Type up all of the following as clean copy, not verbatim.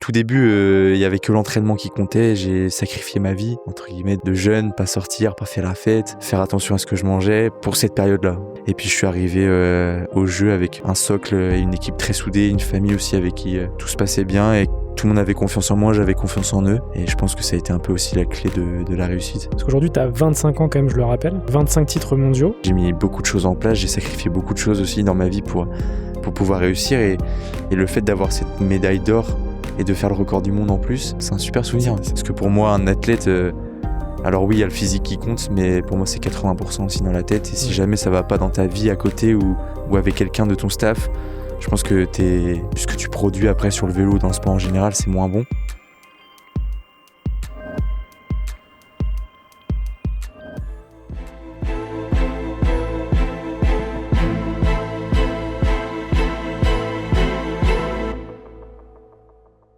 tout début, il y avait que l'entraînement qui comptait. J'ai sacrifié ma vie, entre guillemets, de jeune, pas sortir, pas faire la fête, faire attention à ce que je mangeais pour cette période-là. Et puis je suis arrivé au jeu avec un socle et une équipe très soudée, une famille aussi avec qui tout se passait bien et tout le monde avait confiance en moi, j'avais confiance en eux. Et je pense que ça a été un peu aussi la clé de la réussite. Parce qu'aujourd'hui, tu as 25 ans quand même, je le rappelle. 25 titres mondiaux. J'ai mis beaucoup de choses en place, j'ai sacrifié beaucoup de choses aussi dans ma vie pour pouvoir réussir. Et le fait d'avoir cette médaille d'or et de faire le record du monde en plus, c'est un super souvenir. Parce que pour moi, un athlète, alors oui, il y a le physique qui compte, mais pour moi, c'est 80% aussi dans la tête. Et si jamais ça va pas dans ta vie à côté ou avec quelqu'un de ton staff, je pense que ce que tu produis après sur le vélo ou dans le sport en général, c'est moins bon.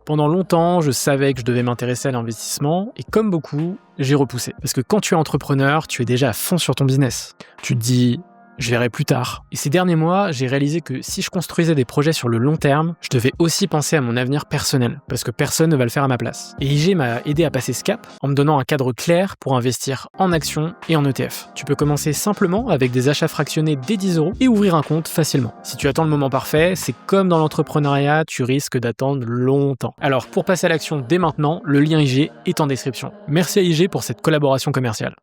Pendant longtemps, je savais que je devais m'intéresser à l'investissement et comme beaucoup, j'ai repoussé. Parce que quand tu es entrepreneur, tu es déjà à fond sur ton business. Tu te dis, je verrai plus tard. Et ces derniers mois, j'ai réalisé que si je construisais des projets sur le long terme, je devais aussi penser à mon avenir personnel, parce que personne ne va le faire à ma place. Et IG m'a aidé à passer ce cap en me donnant un cadre clair pour investir en actions et en ETF. Tu peux commencer simplement avec des achats fractionnés dès 10 € et ouvrir un compte facilement. Si tu attends le moment parfait, c'est comme dans l'entrepreneuriat, tu risques d'attendre longtemps. Alors pour passer à l'action dès maintenant, le lien IG est en description. Merci à IG pour cette collaboration commerciale.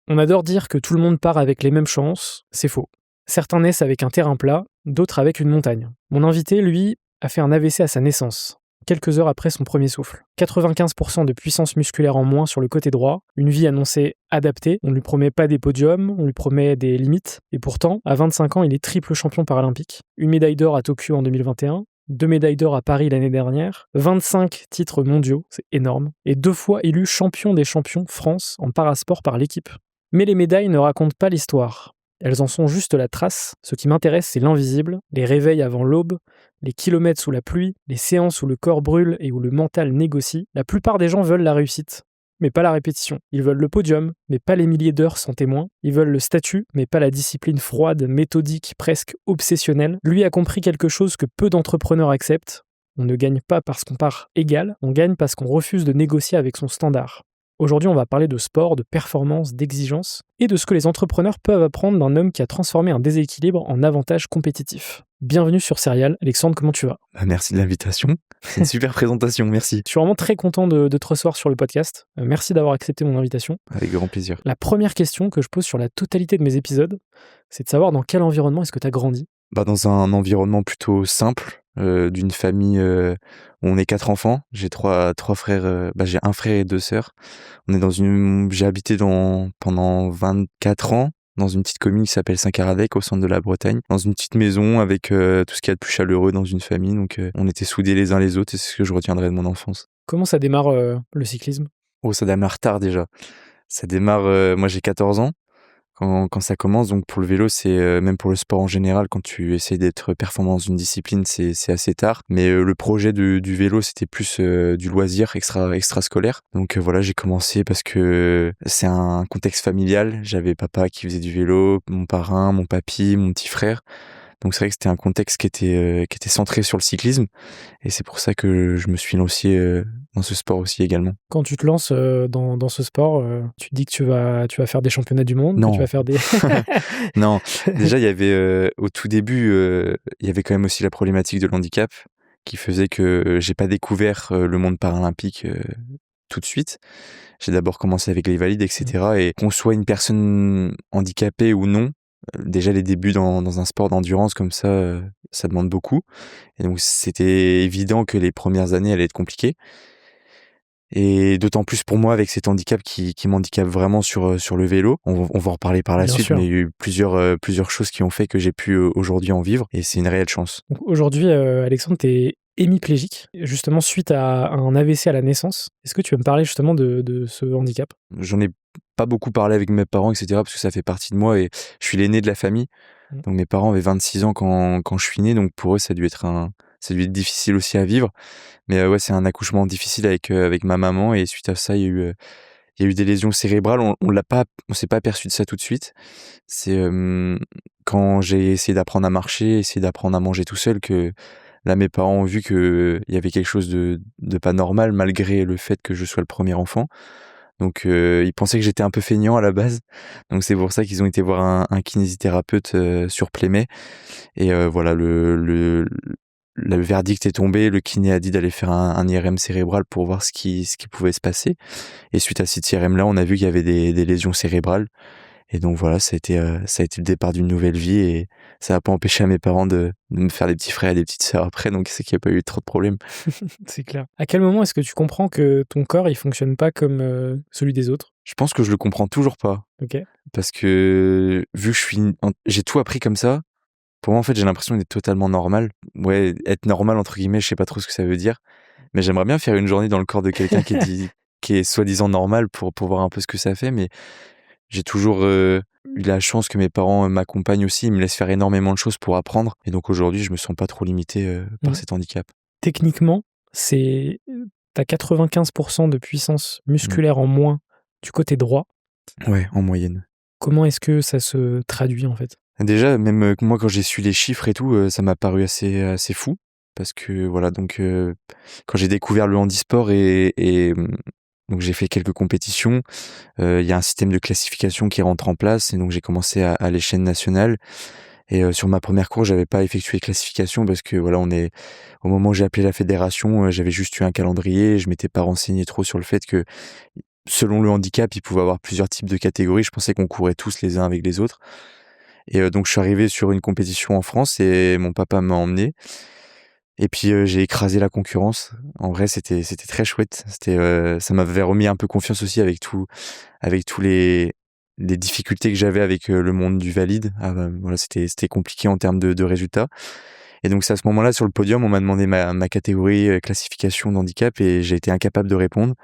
On adore dire que tout le monde part avec les mêmes chances, c'est faux. Certains naissent avec un terrain plat, d'autres avec une montagne. Mon invité, lui, a fait un AVC à sa naissance, quelques heures après son premier souffle. 95% de puissance musculaire en moins sur le côté droit, une vie annoncée adaptée, on ne lui promet pas des podiums, on lui promet des limites, et pourtant, à 25 ans, il est triple champion paralympique. Une médaille d'or à Tokyo en 2021, 2 médailles d'or à Paris l'année dernière, 25 titres mondiaux, c'est énorme, et 2 fois élu champion des champions France en parasport par l'équipe. Mais les médailles ne racontent pas l'histoire. Elles en sont juste la trace. Ce qui m'intéresse, c'est l'invisible, les réveils avant l'aube, les kilomètres sous la pluie, les séances où le corps brûle et où le mental négocie. La plupart des gens veulent la réussite, mais pas la répétition. Ils veulent le podium, mais pas les milliers d'heures sans témoin. Ils veulent le statut, mais pas la discipline froide, méthodique, presque obsessionnelle. Lui a compris quelque chose que peu d'entrepreneurs acceptent. On ne gagne pas parce qu'on part égal, on gagne parce qu'on refuse de négocier avec son standard. Aujourd'hui, on va parler de sport, de performance, d'exigence et de ce que les entrepreneurs peuvent apprendre d'un homme qui a transformé un déséquilibre en avantage compétitif. Bienvenue sur Serial. Alexandre, comment tu vas ? Merci de l'invitation. C'est une super présentation, merci. Je suis vraiment très content de te recevoir sur le podcast. Merci d'avoir accepté mon invitation. Avec grand plaisir. La première question que je pose sur la totalité de mes épisodes, c'est de savoir dans quel environnement est-ce que tu as grandi ? Dans un environnement plutôt simple, d'une famille où on est 4 enfants. J'ai trois frères, j'ai un frère et 2 sœurs. J'ai habité pendant 24 ans dans une petite commune qui s'appelle Saint-Caradec au centre de la Bretagne, dans une petite maison avec tout ce qu'il y a de plus chaleureux dans une famille. Donc on était soudés les uns les autres et c'est ce que je retiendrai de mon enfance. Comment ça démarre le cyclisme ? Oh, ça démarre tard déjà. Ça démarre, moi j'ai 14 ans. Quand ça commence, donc pour le vélo, c'est même pour le sport en général, quand tu essaies d'être performant dans une discipline, c'est assez tard. Mais le projet du vélo, c'était plus du loisir extrascolaire. Donc voilà, j'ai commencé parce que c'est un contexte familial. J'avais papa qui faisait du vélo, mon parrain, mon papy, mon petit frère. Donc c'est vrai que c'était un contexte qui était centré sur le cyclisme. Et c'est pour ça que je me suis lancé dans ce sport aussi également. Quand tu te lances dans ce sport, tu te dis que tu vas faire des championnats du monde, Non. que tu vas faire des... Non, déjà il y avait au tout début, il y avait quand même aussi la problématique de l'handicap qui faisait que j'ai pas découvert le monde paralympique tout de suite. J'ai d'abord commencé avec les valides, etc. Et qu'on soit une personne handicapée ou non, déjà les débuts dans un sport d'endurance comme ça, ça demande beaucoup. Et donc c'était évident que les premières années allaient être compliquées. Et d'autant plus pour moi avec cet handicap qui m'handicape vraiment sur le vélo. On va en reparler par la Bien suite, sûr. mais il y a eu plusieurs choses qui ont fait que j'ai pu aujourd'hui en vivre et c'est une réelle chance. Donc aujourd'hui, Alexandre, tu es hémiplégique, justement suite à un AVC à la naissance. Est-ce que tu veux me parler justement de ce handicap ? J'en ai pas beaucoup parlé avec mes parents, etc. parce que ça fait partie de moi et je suis l'aîné de la famille. Donc mes parents avaient 26 ans quand je suis né, donc pour eux ça a dû être difficile aussi à vivre. Mais ouais, c'est un accouchement difficile avec ma maman et suite à ça, il y a eu des lésions cérébrales. On s'est pas aperçu de ça tout de suite. C'est quand j'ai essayé d'apprendre à marcher, essayé d'apprendre à manger tout seul que Là, mes parents ont vu qu'il y avait quelque chose de pas normal malgré le fait que je sois le premier enfant. Donc, ils pensaient que j'étais un peu feignant à la base. Donc, c'est pour ça qu'ils ont été voir un kinésithérapeute sur Plémé. Et voilà, le verdict est tombé. Le kiné a dit d'aller faire un IRM cérébral pour voir ce qui pouvait se passer. Et suite à cet IRM-là, on a vu qu'il y avait des lésions cérébrales. Et donc voilà, ça a été le départ d'une nouvelle vie et ça n'a pas empêché à mes parents de me faire des petits frères et des petites sœurs après, donc c'est qu'il n'y a pas eu trop de problèmes. C'est clair. À quel moment est-ce que tu comprends que ton corps, il fonctionne pas comme celui des autres? Je pense que je le comprends toujours pas. Ok. Parce que vu que j'ai tout appris comme ça, pour moi en fait j'ai l'impression d'être totalement normal. Ouais, être normal entre guillemets, je sais pas trop ce que ça veut dire, mais j'aimerais bien faire une journée dans le corps de quelqu'un qui est soi-disant normal pour voir un peu ce que ça fait, mais j'ai toujours eu la chance que mes parents m'accompagnent aussi, ils me laissent faire énormément de choses pour apprendre. Et donc aujourd'hui, je me sens pas trop limité par cet handicap. Techniquement, t'as 95% de puissance musculaire en moins du côté droit. Ouais, en moyenne. Comment est-ce que ça se traduit en fait? Déjà, même moi, quand j'ai su les chiffres et tout, ça m'a paru assez fou. Parce que voilà, donc quand j'ai découvert le handisport donc j'ai fait quelques compétitions, il y a un système de classification qui rentre en place et donc j'ai commencé à l'échelle nationale. Et sur ma première course, j'avais pas effectué de classification parce que voilà, au moment où j'ai appelé la fédération, j'avais juste eu un calendrier, je m'étais pas renseigné trop sur le fait que selon le handicap, il pouvait avoir plusieurs types de catégories. Je pensais qu'on courait tous les uns avec les autres. Et donc je suis arrivé sur une compétition en France et mon papa m'a emmené. Et puis j'ai écrasé la concurrence. En vrai, c'était très chouette. Ça m'avait remis un peu confiance aussi avec tous les difficultés que j'avais avec le monde du valide. Voilà, c'était compliqué en termes de résultats. Et donc c'est à ce moment-là sur le podium, on m'a demandé ma catégorie classification d'handicap et j'ai été incapable de répondre.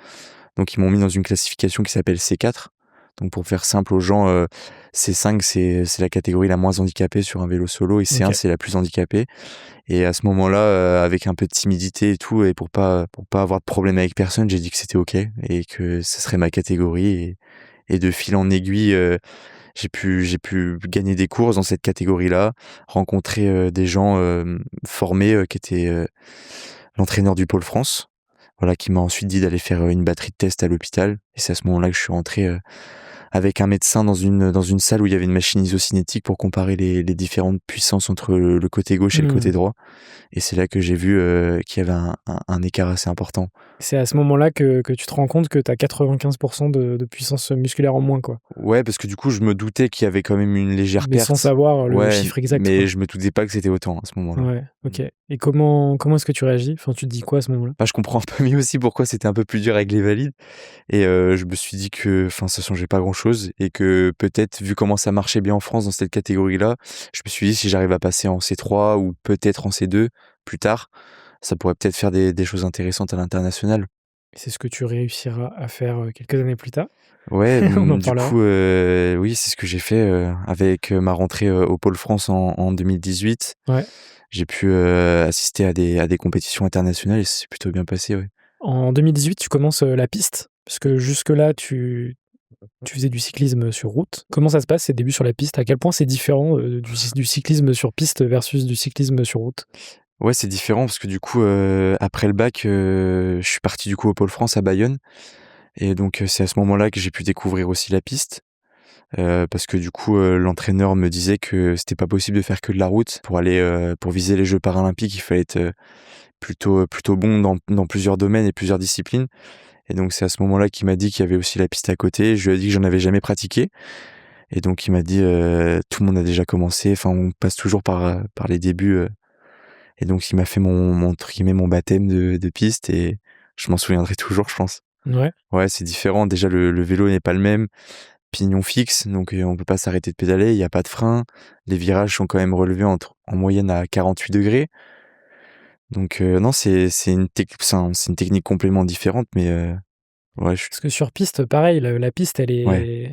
Donc ils m'ont mis dans une classification qui s'appelle C4. Donc pour faire simple aux gens, C5 c'est la catégorie la moins handicapée sur un vélo solo et C1 c'est la plus handicapée. Et à ce moment-là, avec un peu de timidité et tout, et pour pas avoir de problème avec personne, j'ai dit que c'était ok et que ce serait ma catégorie. Et de fil en aiguille, j'ai pu gagner des courses dans cette catégorie-là, rencontrer des gens formés qui étaient l'entraîneur du Pôle France, voilà, qui m'a ensuite dit d'aller faire une batterie de tests à l'hôpital. Et c'est à ce moment-là que je suis rentré avec un médecin dans une salle où il y avait une machine isocinétique pour comparer les différentes puissances entre le côté gauche et le côté droit. Et c'est là que j'ai vu qu'il y avait un écart assez important. C'est à ce moment-là que tu te rends compte que tu as 95% de puissance musculaire en moins, quoi. Ouais, parce que du coup, je me doutais qu'il y avait quand même une légère Mais perte. sans savoir le chiffre exact. Mais quoi. je me doutais pas que c'était autant à ce moment-là. Ouais, ok. Et comment est-ce que tu réagis? Enfin, tu te dis quoi à ce moment-là? Je comprends un peu mieux aussi pourquoi c'était un peu plus dur avec les valides. Et je me suis dit que ça changeait pas grand-chose et que peut-être, vu comment ça marchait bien en France dans cette catégorie-là, je me suis dit si j'arrive à passer en C3 ou peut-être en C2 plus tard, ça pourrait peut-être faire des choses intéressantes à l'international. C'est ce que tu réussiras à faire quelques années plus tard. Ouais, On en du parlera. coup, oui, c'est ce que j'ai fait avec ma rentrée au Pôle France en 2018. Ouais. J'ai pu assister à des compétitions internationales et c'est plutôt bien passé, ouais. En 2018, tu commences la piste, parce que jusque-là, tu faisais du cyclisme sur route. Comment ça se passe, ces débuts sur la piste? À quel point c'est différent du cyclisme sur piste versus du cyclisme sur route? Ouais, c'est différent parce que du coup, après le bac, je suis parti du coup au Pôle France à Bayonne et donc c'est à ce moment-là que j'ai pu découvrir aussi la piste. Parce que du coup, l'entraîneur me disait que c'était pas possible de faire que de la route. Pour aller, pour viser les Jeux paralympiques, il fallait être plutôt bon dans plusieurs domaines et plusieurs disciplines. Et donc c'est à ce moment-là qu'il m'a dit qu'il y avait aussi la piste à côté. Je lui ai dit que j'en avais jamais pratiqué. Et donc il m'a dit tout le monde a déjà commencé. Enfin, on passe toujours par les débuts. Et donc il m'a fait entre guillemets mon baptême de piste et je m'en souviendrai toujours, je pense. Ouais. Ouais, c'est différent. Déjà le vélo n'est pas le même. Pignon fixe, donc on peut pas s'arrêter de pédaler, il y a pas de frein. Les virages sont quand même relevés en moyenne à 48 degrés. Donc non, c'est une technique complètement différente, mais ouais, Parce que sur piste, pareil, la piste, elle est...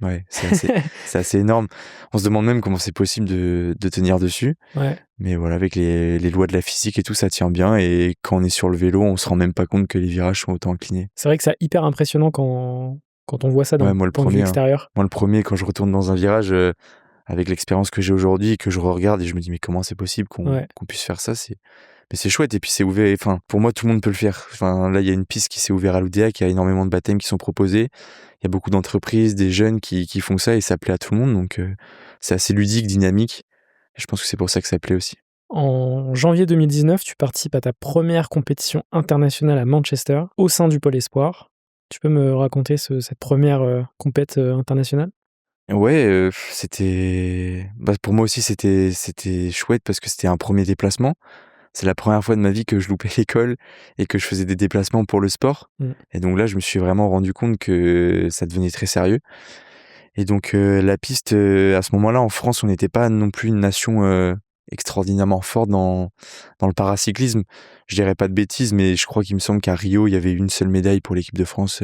ouais, c'est assez énorme. On se demande même comment c'est possible de tenir dessus. Ouais. Mais voilà, avec les lois de la physique et tout, ça tient bien. Et quand on est sur le vélo, on se rend même pas compte que les virages sont autant inclinés. C'est vrai que c'est hyper impressionnant quand on voit ça d'un Ouais, moi le point de vue premier, extérieur. Moi le premier, quand je retourne dans un virage, avec l'expérience que j'ai aujourd'hui, que je regarde et je me dis mais comment c'est possible qu'on puisse faire ça, Mais c'est chouette et puis c'est ouvert. Enfin, pour moi, tout le monde peut le faire. Enfin, là, il y a une piste qui s'est ouverte à l'Oudéac, il y a énormément de baptêmes qui sont proposés. Il y a beaucoup d'entreprises, des jeunes qui font ça et ça plaît à tout le monde. Donc, c'est assez ludique, dynamique. Et je pense que c'est pour ça que ça plaît aussi. En janvier 2019, tu participes à ta première compétition internationale à Manchester, au sein du Pôle Espoir. Tu peux me raconter cette première compète internationale? Ouais, pour moi aussi, c'était chouette parce que c'était un premier déplacement. C'est la première fois de ma vie que je loupais l'école et que je faisais des déplacements pour le sport. Mmh. Et donc là, je me suis vraiment rendu compte que ça devenait très sérieux. Et donc, la piste, à ce moment-là, en France, on n'était pas non plus une nation, extraordinairement forte dans le paracyclisme. Je dirais pas de bêtises, mais je crois qu'il me semble qu'à Rio, il y avait une seule médaille pour l'équipe de France,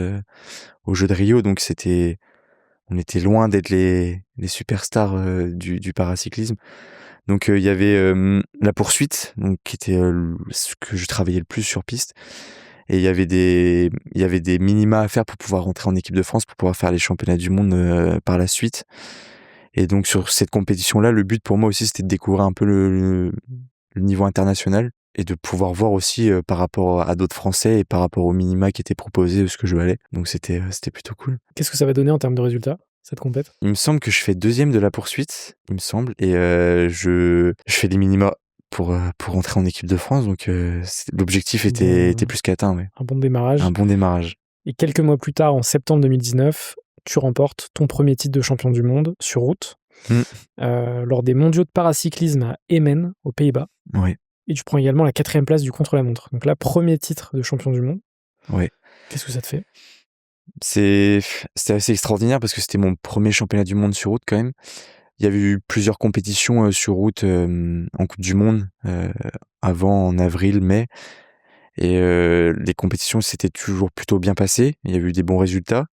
aux Jeux de Rio. Donc on était loin d'être les superstars, du paracyclisme. Donc, il y avait, la poursuite, donc qui était, ce que je travaillais le plus sur piste. Et il y avait des minima à faire pour pouvoir rentrer en équipe de France, pour pouvoir faire les championnats du monde, par la suite. Et donc sur cette compétition-là, le but pour moi aussi, c'était de découvrir un peu le niveau international et de pouvoir voir aussi, par rapport à d'autres Français et par rapport aux minima qui étaient proposés, ce que je valais. Donc c'était plutôt cool. Qu'est-ce que ça va donner en termes de résultats, cette compète? Il me semble que je fais 2e de la poursuite, il me semble, et je fais des minima pour rentrer en équipe de France. Donc, l'objectif était plus qu'atteint, ouais. Un bon démarrage. Un bon démarrage. Et quelques mois plus tard, en septembre 2019, tu remportes ton premier titre de champion du monde sur route, Mmh. lors des mondiaux de paracyclisme à Emmen, aux Pays-Bas. Ouais, Et tu prends également la 4e place du contre-la-montre. Donc là, premier titre de champion du monde. ouais. Qu'est-ce que ça te fait? C'était assez extraordinaire parce que c'était mon premier championnat du monde sur route quand même. Il y avait eu plusieurs compétitions, sur route, en coupe du monde, avant, en avril, mai, et les compétitions s'étaient toujours plutôt bien passées. Il y a eu des bons résultats.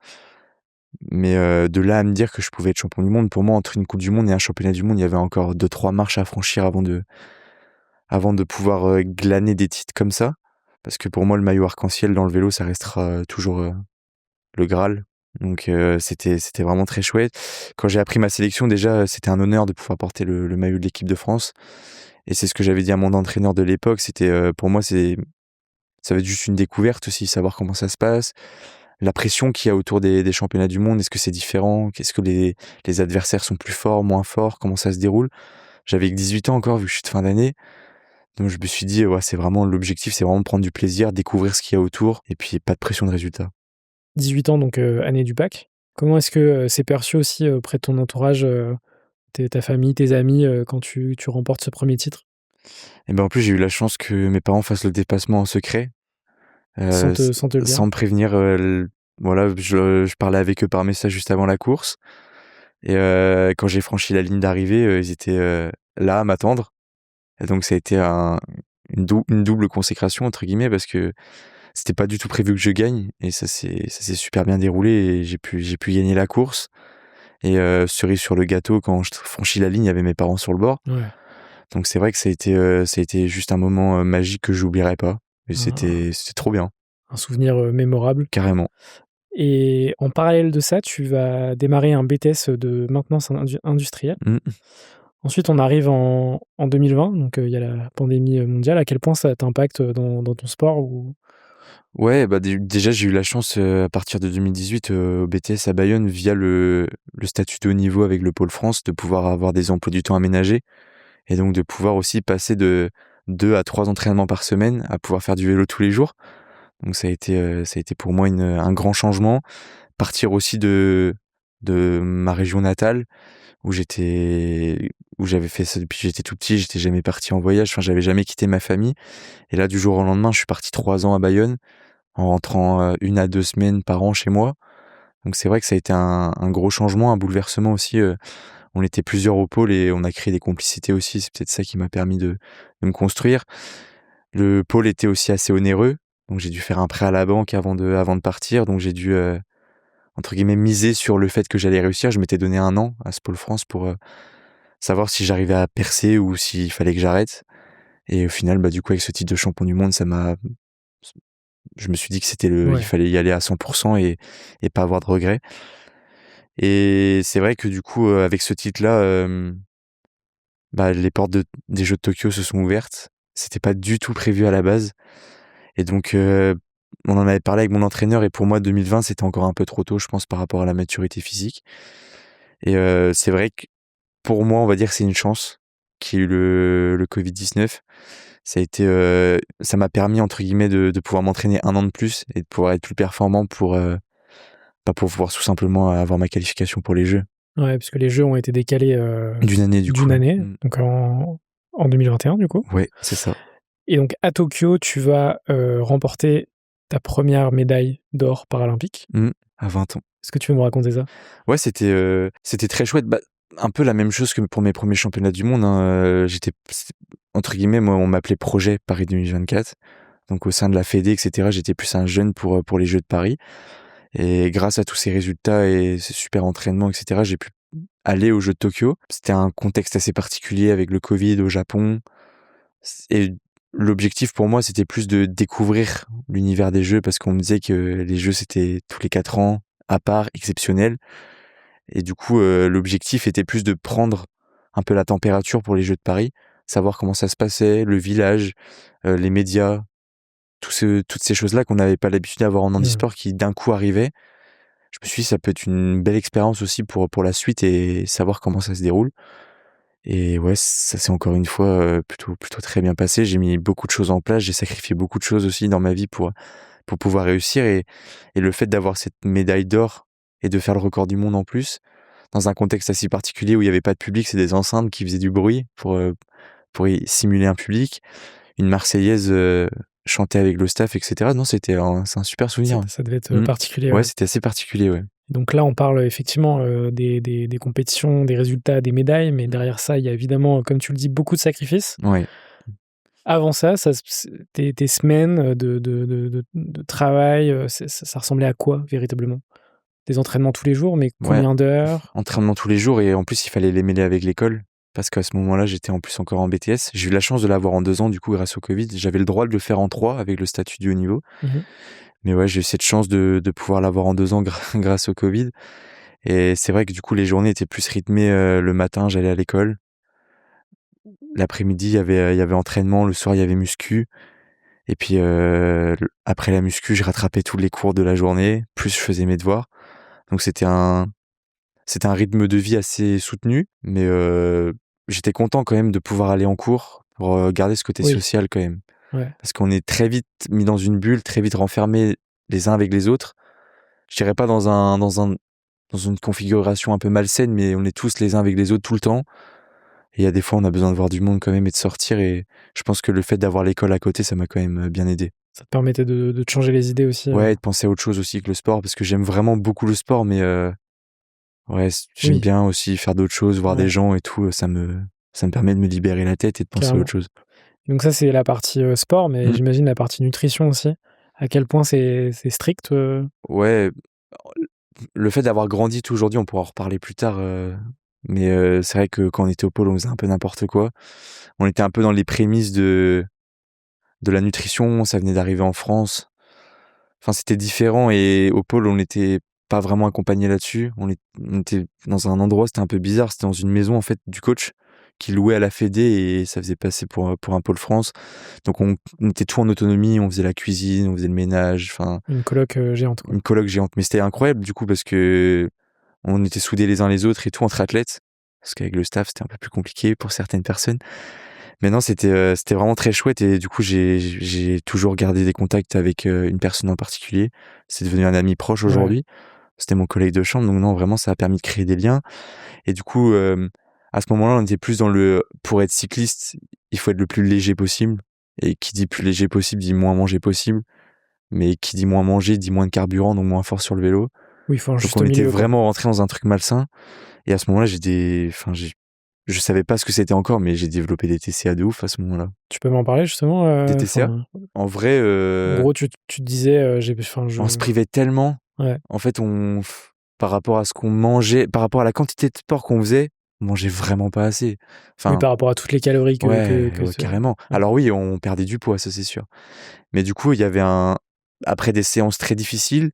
Mais, de là à me dire que je pouvais être champion du monde, pour moi, entre une coupe du monde et un championnat du monde, il y avait encore 2-3 marches à franchir avant de pouvoir, glaner des titres comme ça. Parce que pour moi, le maillot arc-en-ciel dans le vélo, ça restera, toujours, le Graal. Donc, c'était vraiment très chouette. Quand j'ai appris ma sélection, déjà, c'était un honneur de pouvoir porter le maillot de l'équipe de France. Et c'est ce que j'avais dit à mon entraîneur de l'époque, c'était, pour moi, ça va être juste une découverte aussi, savoir comment ça se passe. La pression qu'il y a autour des championnats du monde, est-ce que c'est différent? Est-ce que les adversaires sont plus forts, moins forts? Comment ça se déroule? J'avais que 18 ans encore, vu que je suis de fin d'année. Donc je me suis dit: «Ouais, c'est vraiment l'objectif, c'est vraiment prendre du plaisir, découvrir ce qu'il y a autour et puis pas de pression de résultat». 18 ans, donc année du bac. Comment est-ce que c'est perçu aussi auprès de ton entourage, ta famille, tes amis, quand tu remportes ce premier titre? Et ben, en plus, j'ai eu la chance que mes parents fassent le déplacement en secret, Sans te le dire? sans me prévenir, voilà, je parlais avec eux par message juste avant la course. Et quand j'ai franchi la ligne d'arrivée, ils étaient, là à m'attendre. Et donc ça a été une double «consécration» entre guillemets, parce que c'était pas du tout prévu que je gagne et ça s'est super bien déroulé et j'ai pu gagner la course. Et cerise sur le gâteau, quand je franchis la ligne, il y avait mes parents sur le bord. Ouais. Donc c'est vrai que ça a été juste un moment, magique que j'oublierai pas, et Un c'était trop bien, un souvenir, mémorable. carrément. Et en parallèle de ça, tu vas démarrer un BTS de maintenance industrielle. Mmh. Ensuite, on arrive en 2020, donc il y a la pandémie, mondiale. À quel point ça t'impacte, dans ton sport ou Ouais, bah, déjà, j'ai eu la chance, à partir de 2018, au BTS à Bayonne, via le statut de haut niveau avec le pôle France, de pouvoir avoir des emplois du temps aménagés et donc de pouvoir aussi passer de 2 à 3 entraînements par semaine à pouvoir faire du vélo tous les jours. Donc ça a été pour moi un grand changement. Partir aussi de ma région natale où j'avais fait ça depuis que j'étais tout petit, j'étais jamais parti en voyage, enfin, j'avais jamais quitté ma famille, et là, du jour au lendemain, je suis parti 3 ans à Bayonne, en rentrant, 1 à 2 semaines par an chez moi. Donc c'est vrai que ça a été un gros changement, un bouleversement aussi. On était plusieurs au pôle et on a créé des complicités aussi. C'est peut-être ça qui m'a permis de me construire. Le pôle était aussi assez onéreux, donc j'ai dû faire un prêt à la banque avant de partir. Donc j'ai dû, entre guillemets, «miser» sur le fait que j'allais réussir. Je m'étais donné 1 an à ce pôle France pour, savoir si j'arrivais à percer ou s'il fallait que j'arrête. Et au final, bah, du coup, avec ce titre de champion du monde, je me suis dit que il ouais, fallait y aller à 100% et pas avoir de regrets. Et c'est vrai que du coup, avec ce titre-là, bah, les portes des Jeux de Tokyo se sont ouvertes. C'était pas du tout prévu à la base. Et donc, on en avait parlé avec mon entraîneur et pour moi, 2020, c'était encore un peu trop tôt, je pense, par rapport à la maturité physique. Et c'est vrai que pour moi, on va dire que c'est une chance qu'il y ait eu le Covid-19. Ça a été, ça m'a permis, entre guillemets, de pouvoir m'entraîner 1 an de plus et de pouvoir être plus performant pour pouvoir tout simplement avoir ma qualification pour les Jeux. Ouais, puisque les Jeux ont été décalés D'une année, du coup. d'une année, Mmh. donc en 2021 du coup. Ouais, c'est ça. Et donc à Tokyo, tu vas remporter ta première médaille d'or paralympique. À 20 ans. Est-ce que tu veux me raconter ça? Ouais, c'était très chouette. Bah, un peu la même chose que pour mes premiers championnats du monde, hein. Entre guillemets, moi, on m'appelait Projet Paris 2024. Donc au sein de la Fédé, et cetera, j'étais plus un jeune pour les Jeux de Paris. Et grâce à tous ces résultats et ces super entraînements, et cetera, j'ai pu aller aux Jeux de Tokyo. C'était un contexte assez particulier avec le Covid au Japon. Et l'objectif pour moi, c'était plus de découvrir l'univers des Jeux parce qu'on me disait que les Jeux, c'était tous les 4 ans, à part, exceptionnel. Et du coup, l'objectif était plus de prendre un peu la température pour les Jeux de Paris, savoir comment ça se passait, le village, les médias, toutes ces choses-là qu'on n'avait pas l'habitude d'avoir en handisport qui d'un coup arrivaient. Je me suis dit, ça peut être une belle expérience aussi pour la suite et savoir comment ça se déroule. Et ouais, ça s'est encore une fois plutôt très bien passé. J'ai mis beaucoup de choses en place, j'ai sacrifié beaucoup de choses aussi dans ma vie pour pouvoir réussir. Et le fait d'avoir cette médaille d'or et de faire le record du monde en plus, dans un contexte assez particulier où il n'y avait pas de public, c'est des enceintes qui faisaient du bruit pour y simuler un public. Une Marseillaise chantée avec le staff, etc. Non, c'est un super souvenir. Ça devait être particulier. Ouais, c'était assez particulier, ouais. Donc là, on parle effectivement des compétitions, des résultats, des médailles, mais derrière ça, il y a évidemment, comme tu le dis, beaucoup de sacrifices. Ouais. Avant ça, tes semaines de travail, ça ressemblait à quoi véritablement? Des entraînements tous les jours, mais combien d'heures? Entraînement tous les jours et en plus, il fallait les mêler avec l'école parce qu'à ce moment-là, j'étais en plus encore en BTS. J'ai eu la chance de l'avoir en 2 ans, du coup, grâce au Covid. J'avais le droit de le faire en 3 avec le statut du haut niveau. Mais ouais, j'ai eu cette chance de pouvoir l'avoir en 2 ans grâce au Covid. Et c'est vrai que du coup, les journées étaient plus rythmées. Le matin, j'allais à l'école. L'après-midi, il y avait entraînement. Le soir, il y avait muscu. Et puis, après la muscu, je rattrapais tous les cours de la journée. Plus je faisais mes devoirs. Donc, c'était un rythme de vie assez soutenu. Mais j'étais content quand même de pouvoir aller en cours pour garder ce côté social quand même. Ouais. Parce qu'on est très vite mis dans une bulle, très vite renfermés les uns avec les autres. Je dirais pas dans une configuration un peu malsaine, mais on est tous les uns avec les autres tout le temps. Et il y a des fois, on a besoin de voir du monde quand même et de sortir. Et je pense que le fait d'avoir l'école à côté, ça m'a quand même bien aidé. Ça te permettait de te changer les idées aussi. Ouais, et de penser à autre chose aussi que le sport, parce que j'aime vraiment beaucoup le sport, mais ouais, j'aime bien aussi faire d'autres choses, voir des gens et tout. Ça me permet de me libérer la tête et de penser à autre chose. Donc ça, c'est la partie sport, mais j'imagine la partie nutrition aussi. À quel point c'est strict? Ouais, le fait d'avoir grandi tout aujourd'hui, on pourra en reparler plus tard. Mais c'est vrai que quand on était au pôle, on faisait un peu n'importe quoi. On était un peu dans les prémices de la nutrition. Ça venait d'arriver en France. Enfin, c'était différent et au pôle, on n'était pas vraiment accompagné là-dessus. On était dans un endroit, c'était un peu bizarre. C'était dans une maison en fait du coach qui louait à la Fédé et ça faisait passer pour un pôle France. Donc on était tout en autonomie. On faisait la cuisine, on faisait le ménage. Enfin, une coloc géante, quoi. Une coloc géante. Mais c'était incroyable du coup parce que on était soudés les uns les autres et tout entre athlètes. Parce qu'avec le staff, c'était un peu plus compliqué pour certaines personnes. Mais non, c'était vraiment très chouette et du coup, j'ai toujours gardé des contacts avec une personne en particulier. C'est devenu un ami proche aujourd'hui. C'était mon collègue de chambre, donc non, vraiment, ça a permis de créer des liens. Et du coup, à ce moment-là, on était plus dans pour être cycliste, il faut être le plus léger possible. Et qui dit plus léger possible, dit moins manger possible. Mais qui dit moins manger, dit moins de carburant, donc moins fort sur le vélo. Oui, il faut un donc juste on était milieu, vraiment rentré dans un truc malsain. Et à ce moment-là, je savais pas ce que c'était encore, mais j'ai développé des TCA de ouf à ce moment-là. Tu peux m'en parler justement? Des TCA? En vrai, en gros, tu te disais, on se privait tellement. Ouais. En fait, par rapport à ce qu'on mangeait, par rapport à la quantité de sport qu'on faisait, on mangeait vraiment pas assez. Oui, par rapport à toutes les calories que carrément. Alors oui, on perdait du poids, ça c'est sûr. Mais du coup, il y avait après des séances très difficiles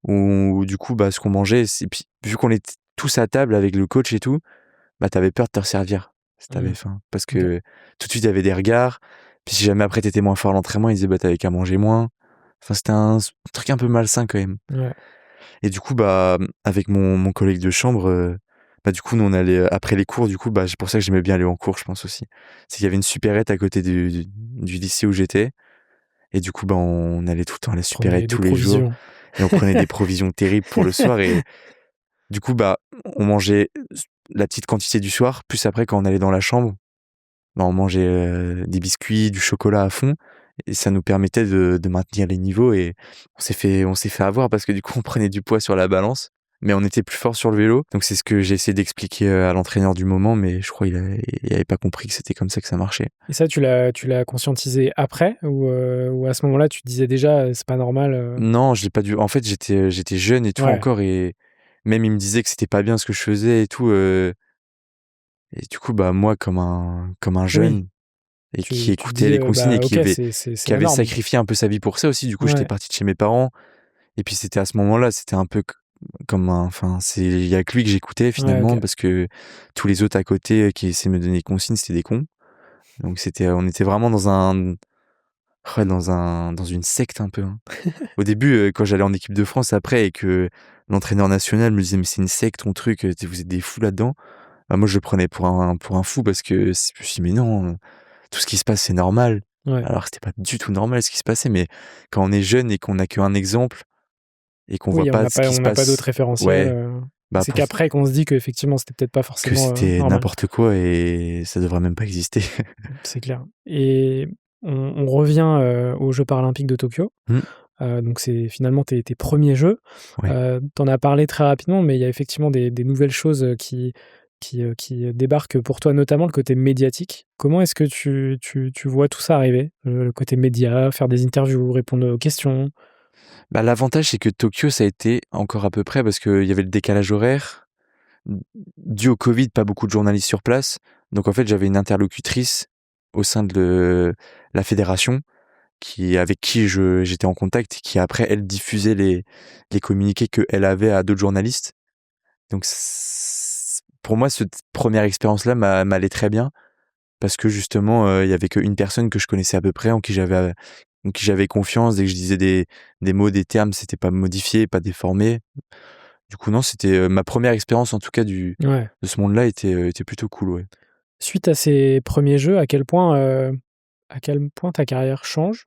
où du coup, ce qu'on mangeait, puis vu qu'on était tous à table avec le coach et tout, t'avais peur de te resservir si t'avais faim. Parce que tout de suite, il y avait des regards. Puis si jamais après t'étais moins fort à l'entraînement, ils disaient bah t'avais qu'à manger moins. Enfin c'était un truc un peu malsain quand même. Ouais. Et du coup bah avec mon collègue de chambre, bah du coup nous on allait après les cours, du coup bah c'est pour ça que j'aimais bien aller en cours, je pense aussi. C'est qu'il y avait une supérette à côté du lycée où j'étais, et du coup bah on allait tout le temps à la supérette Prenez des tous les jours, provisions. et on prenait des provisions terribles pour le soir, et du coup bah on mangeait la petite quantité du soir, plus après quand on allait dans la chambre, bah, on mangeait des biscuits, du chocolat à fond, et ça nous permettait de maintenir les niveaux, et on s'est fait avoir parce que du coup on prenait du poids sur la balance, mais on était plus fort sur le vélo. Donc c'est ce que j'ai essayé d'expliquer à l'entraîneur du moment, mais je crois il avait pas compris que c'était comme ça que ça marchait. Et ça, tu l'as conscientisé après ou à ce moment-là, tu te disais déjà, c'est pas normal Non, je l'ai pas dû. En fait, j'étais jeune et tout Ouais, encore, et même il me disait que c'était pas bien ce que je faisais et tout, et du coup bah moi comme un oui. jeune et qui Tu te écoutait dis, les consignes et bah, qui OK, avait c'est qui la avait norme. sacrifié un peu sa vie pour ça aussi. Du coup, j'étais Ouais, parti de chez mes parents, et puis c'était à ce moment-là, c'était un peu comme un, enfin, il y a que lui que j'écoutais ouais, OK. finalement, parce que tous les autres à côté qui essaient de me donner des consignes, c'était des cons. Donc on était vraiment ouais, dans une secte un peu, hein. Au début, quand j'allais en équipe de France après et que l'entraîneur national me disait: «Mais c'est une secte ton truc, vous êtes des fous là-dedans». Bah, moi je le prenais pour un fou, parce que je me suis dit: «Mais non, tout ce qui se passe c'est normal». Ouais. Alors c'était pas du tout normal ce qui se passait, mais quand on est jeune et qu'on a qu'un exemple et qu'on voit Oui, on pas n'a ce pas qui se on n'a pas passe, d'autres référentiels, ouais, bah c'est pour qu'après qu'on se dit qu'effectivement, c'était peut-être pas que forcément, c'était normal. n'importe quoi et ça devrait même pas exister. C'est clair et on revient, aux Jeux paralympiques de Tokyo. Mmh, Donc c'est finalement tes 1ers jeux. ouais. Tu en as parlé très rapidement, mais il y a effectivement des nouvelles choses, qui débarquent pour toi, notamment le côté médiatique. Comment est-ce que tu vois tout ça arriver? Le côté média, faire des interviews, répondre aux questions? Bah, l'avantage, c'est que Tokyo, ça a été encore à peu près parce qu'il y avait le décalage horaire. Dû au Covid, pas beaucoup de journalistes sur place. Donc en fait, j'avais une interlocutrice au sein de la fédération avec qui j'étais en contact, et qui après, elle diffusait les communiqués qu'elle avait à d'autres journalistes. Donc pour moi, cette première expérience-là m'allait très bien, parce que justement, il y avait qu'une personne que je connaissais à peu près, en qui j'avais confiance. Dès que je disais des mots, des termes, c'était pas modifié, pas déformé. Du coup, non, c'était, ma première expérience en tout cas Ouais. de ce monde-là était plutôt cool, ouais. Suite à ces premiers jeux, à quel point ta carrière change?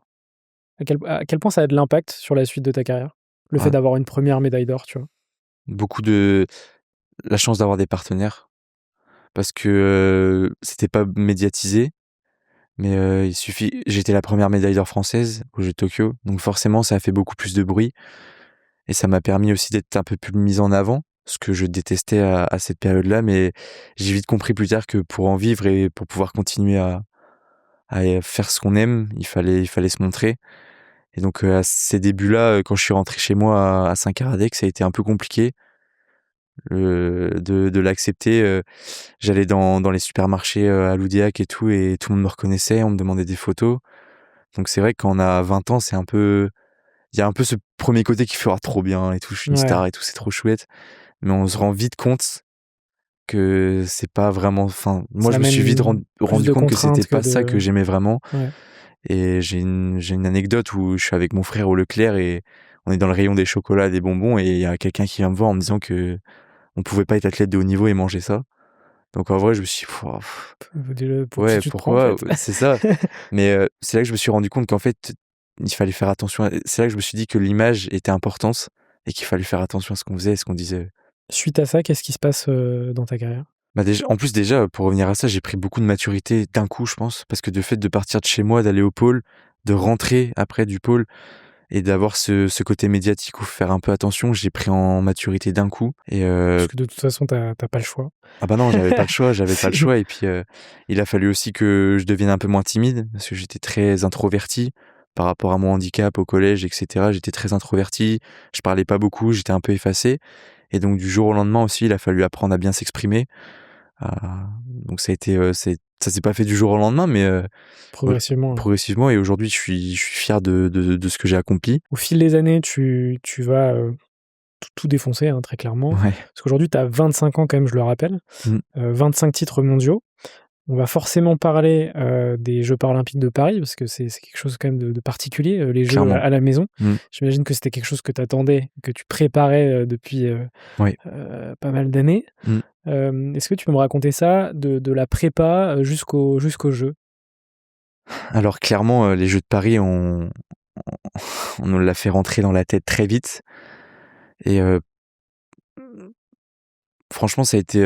À quel point ça a de l'impact sur la suite de ta carrière? Le fait Ah, d'avoir une première médaille d'or, tu vois? beaucoup de la chance d'avoir des partenaires, parce que, c'était pas médiatisé, mais, j'étais la première médaille d'or française aux Jeux de Tokyo, donc forcément ça a fait beaucoup plus de bruit, et ça m'a permis aussi d'être un peu plus mis en avant, ce que je détestais à cette période-là, mais j'ai vite compris plus tard que pour en vivre et pour pouvoir continuer à faire ce qu'on aime, il fallait se montrer. Et donc, à ces débuts-là, quand je suis rentré chez moi à Saint-Caradec, ça a été un peu compliqué, de l'accepter. J'allais dans les supermarchés, à Loudéac et tout, et tout le monde me reconnaissait, on me demandait des photos. Donc c'est vrai que quand on a 20 ans, il y a un peu ce premier côté qui fait: «Ah trop bien et tout, je suis une Ouais, star et tout, c'est trop chouette». Mais on se rend vite compte que c'est pas vraiment, enfin, moi ça je me suis vite amène plus rendu de compte que c'était contraintes que pas ça de que j'aimais vraiment. ouais. Et j'ai une anecdote où je suis avec mon frère au Leclerc, et on est dans le rayon des chocolats, des bonbons, et il y a quelqu'un qui vient me voir en me disant que on pouvait pas être athlète de haut niveau et manger ça. Donc en vrai, je me suis dit: «Pouah, Dis-le, pour qui ouais, tu te prends, en pourquoi?» fait? C'est ça. Mais, c'est là que je me suis rendu compte qu'en fait, il fallait faire attention c'est là que je me suis dit que l'image était importante et qu'il fallait faire attention à ce qu'on faisait et ce qu'on disait. Suite à ça, qu'est-ce qui se passe, dans ta carrière? Bah, déjà, pour revenir à ça, j'ai pris beaucoup de maturité d'un coup, je pense, parce que de fait de partir de chez moi, d'aller au pôle, de rentrer après du pôle, et d'avoir ce côté médiatique où faut faire un peu attention, j'ai pris en maturité d'un coup, et Parce que de toute façon, tu pas le choix. ah bah non, j'avais pas le C'est choix, et puis, il a fallu aussi que je devienne un peu moins timide, parce que j'étais très introverti par rapport à mon handicap au collège, et cetera. J'étais très introverti, je parlais pas beaucoup, j'étais un peu effacé, et donc du jour au lendemain aussi, il a fallu apprendre à bien s'exprimer. Donc ça a été, ça s'est pas fait du jour au lendemain, mais, au progressivement, ouais. progressivement, et aujourd'hui je suis fier de ce que j'ai accompli. Au fil des années, tu vas, tout défoncer, hein, très clairement. Ouais. Parce qu'aujourd'hui, tu as 25 ans quand même, je le rappelle, Mmh. 25 titres mondiaux. On va forcément parler, des Jeux paralympiques de Paris parce que c'est quelque chose quand même de particulier, les Jeux Clairement. à la maison. Mmh. J'imagine que c'était quelque chose que tu attendais, que tu préparais, depuis, Oui. pas mal d'années. Mmh. Est-ce que tu peux me raconter ça de la prépa, jusqu'aux Jeux? Alors clairement, les Jeux de Paris, on nous l'a fait rentrer dans la tête très vite et franchement, ça a été,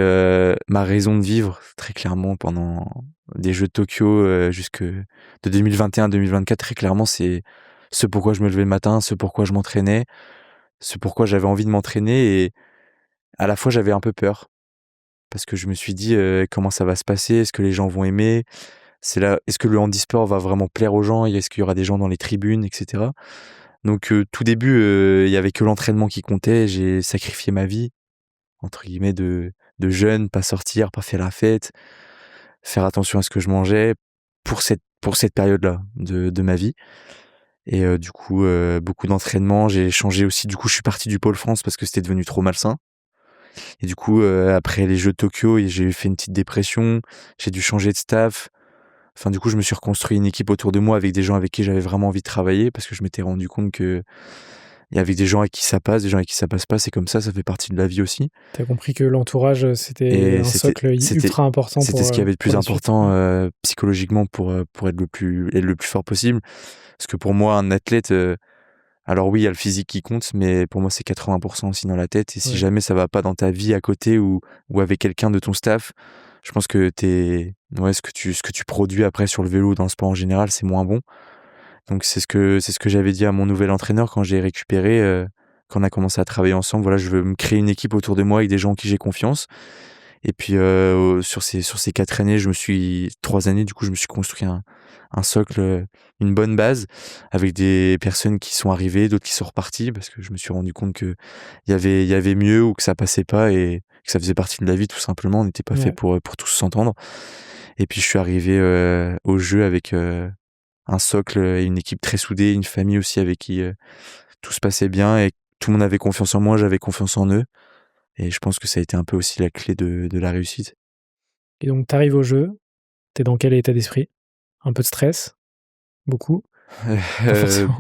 ma raison de vivre très clairement pendant des Jeux de Tokyo, jusque de 2021-2024. Très clairement, c'est ce pourquoi je me levais le matin, ce pourquoi je m'entraînais, ce pourquoi j'avais envie de m'entraîner et à la fois, j'avais un peu peur parce que je me suis dit: «Comment ça va se passer? Est-ce que les gens vont aimer?» C'est là est-ce que le handisport va vraiment plaire aux gens? Et est-ce qu'il y aura des gens dans les tribunes et cetera? Donc tout début, il y avait que l'entraînement qui comptait. J'ai sacrifié ma vie, entre guillemets, de jeune, pas sortir, pas faire la fête, faire attention à ce que je mangeais pour cette période-là de ma vie et du coup, beaucoup d'entraînement. J'ai changé aussi du coup, je suis parti du pôle France parce que c'était devenu trop malsain et du coup, après les Jeux de Tokyo et j'ai fait une petite dépression. J'ai dû changer de staff. Enfin, du coup, je me suis reconstruit une équipe autour de moi avec des gens avec qui j'avais vraiment envie de travailler parce que je m'étais rendu compte que il y avait des gens avec qui ça passe, des gens avec qui ça passe pas. C'est comme ça fait partie de la vie aussi Tu as compris que l'entourage, c'était et un socle ultra important c'était ce qu'il y avait de pour plus la suite. important, Ouais. psychologiquement pour être le plus fort possible. Parce que pour moi, un athlète, alors oui, il y a le physique qui compte, mais pour moi, c'est 80 aussi dans la tête et si Ouais. jamais ça va pas dans ta vie à côté ou avec quelqu'un de ton staff, je pense que ce que tu produis après sur le vélo ou dans le sport en général, c'est moins bon. Donc c'est ce que j'avais dit à mon nouvel entraîneur quand j'ai récupéré, quand on a commencé à travailler ensemble. Voilà, je veux me créer une équipe autour de moi avec des gens en qui j'ai confiance. Et puis, sur ces 4 années, 3 années, du coup, je me suis construit un socle, une bonne base avec des personnes qui sont arrivées, d'autres qui sont reparties parce que je me suis rendu compte que il y avait mieux ou que ça passait pas et que ça faisait partie de la vie tout simplement. On n'était pas fait Ouais. pour tous s'entendre. Et puis je suis arrivé, au jeu avec, un socle et une équipe très soudée, une famille aussi avec qui, tout se passait bien et tout le monde avait confiance en moi, j'avais confiance en eux et je pense que ça a été un peu aussi la clé de la réussite. Et donc tu arrives au jeu, tu es dans quel état d'esprit? Un peu de stress? Beaucoup? Pas forcément?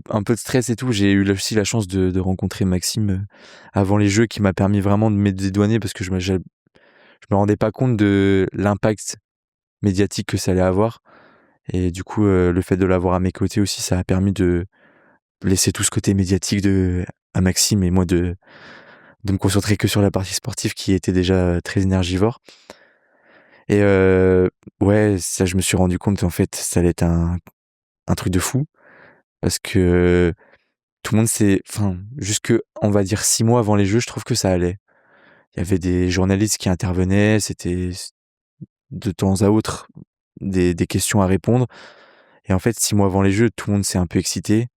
Un peu de stress et tout. J'ai eu aussi la chance de rencontrer Maxime, avant les Jeux qui m'a permis vraiment de me dédouaner parce que je me rendais pas compte de l'impact médiatique que ça allait avoir et du coup, le fait de l'avoir à mes côtés aussi, ça a permis de laisser tout ce côté médiatique à Maxime et moi de me concentrer que sur la partie sportive qui était déjà très énergivore et ouais, ça je me suis rendu compte en fait, ça allait être un truc de fou parce que tout le monde s'est enfin, jusque, on va dire 6 mois avant les Jeux, je trouve que ça allait. Il y avait des journalistes qui intervenaient, c'était de temps à autre des questions à répondre et en fait 6 mois avant les Jeux, tout le monde s'est un peu excité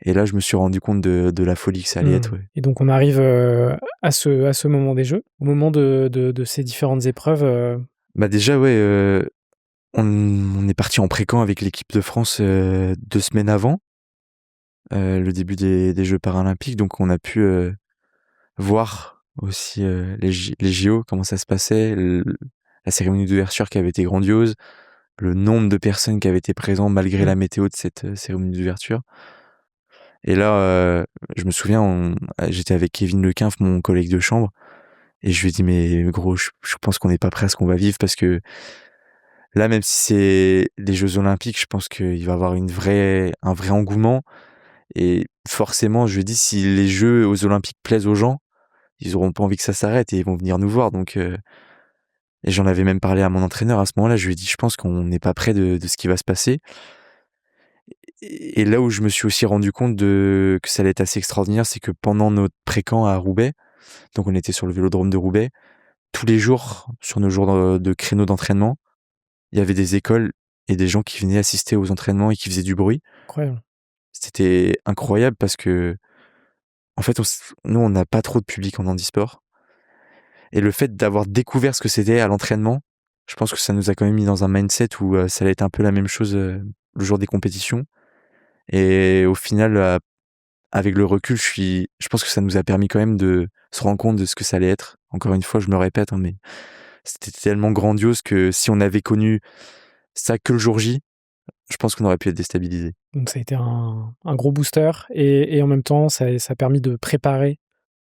et là je me suis rendu compte de la folie que ça allait Mmh. être, ouais. Et donc on arrive, à ce moment des Jeux, au moment de ces différentes épreuves, Bah, déjà ouais, on est parti en pré-camp avec l'équipe de France, 2 semaines avant, le début des Jeux paralympiques donc on a pu, voir aussi, les JO, comment ça se passait, la cérémonie d'ouverture qui avait été grandiose, le nombre de personnes qui avaient été présents malgré mmh, la météo de cette, cérémonie d'ouverture et là, je me souviens, j'étais avec Kevin Lequinf, mon collègue de chambre et je lui ai dit: «Mais gros, je pense qu'on n'est pas prêt à ce qu'on va vivre parce que là, même si c'est les Jeux olympiques, je pense qu'il va y avoir un vrai engouement et forcément», je lui ai dit: «Si les Jeux aux olympiques plaisent aux gens, ils auront pas envie que ça s'arrête et ils vont venir nous voir donc et j'en avais même parlé à mon entraîneur à ce moment-là, je lui ai dit: «Je pense qu'on n'est pas prêt de ce qui va se passer» et là où je me suis aussi rendu compte que ça allait être assez extraordinaire, c'est que pendant notre pré-camp à Roubaix, donc on était sur le vélodrome de Roubaix, tous les jours, sur nos jours de créneaux d'entraînement, il y avait des écoles et des gens qui venaient assister aux entraînements et qui faisaient du bruit. incroyable. C'était incroyable parce que en fait, nous, on n'a pas trop de public en handisport et le fait d'avoir découvert ce que c'était à l'entraînement, je pense que ça nous a quand même mis dans un mindset où, ça allait être un peu la même chose, le jour des compétitions et au final, avec le recul, je pense que ça nous a permis quand même de se rendre compte de ce que ça allait être. Encore une fois, je me répète, hein, mais c'était tellement grandiose que si on avait connu ça que le jour J, je pense qu'on aurait pu être déstabilisé. Donc ça a été un gros booster et en même temps, ça a permis de préparer,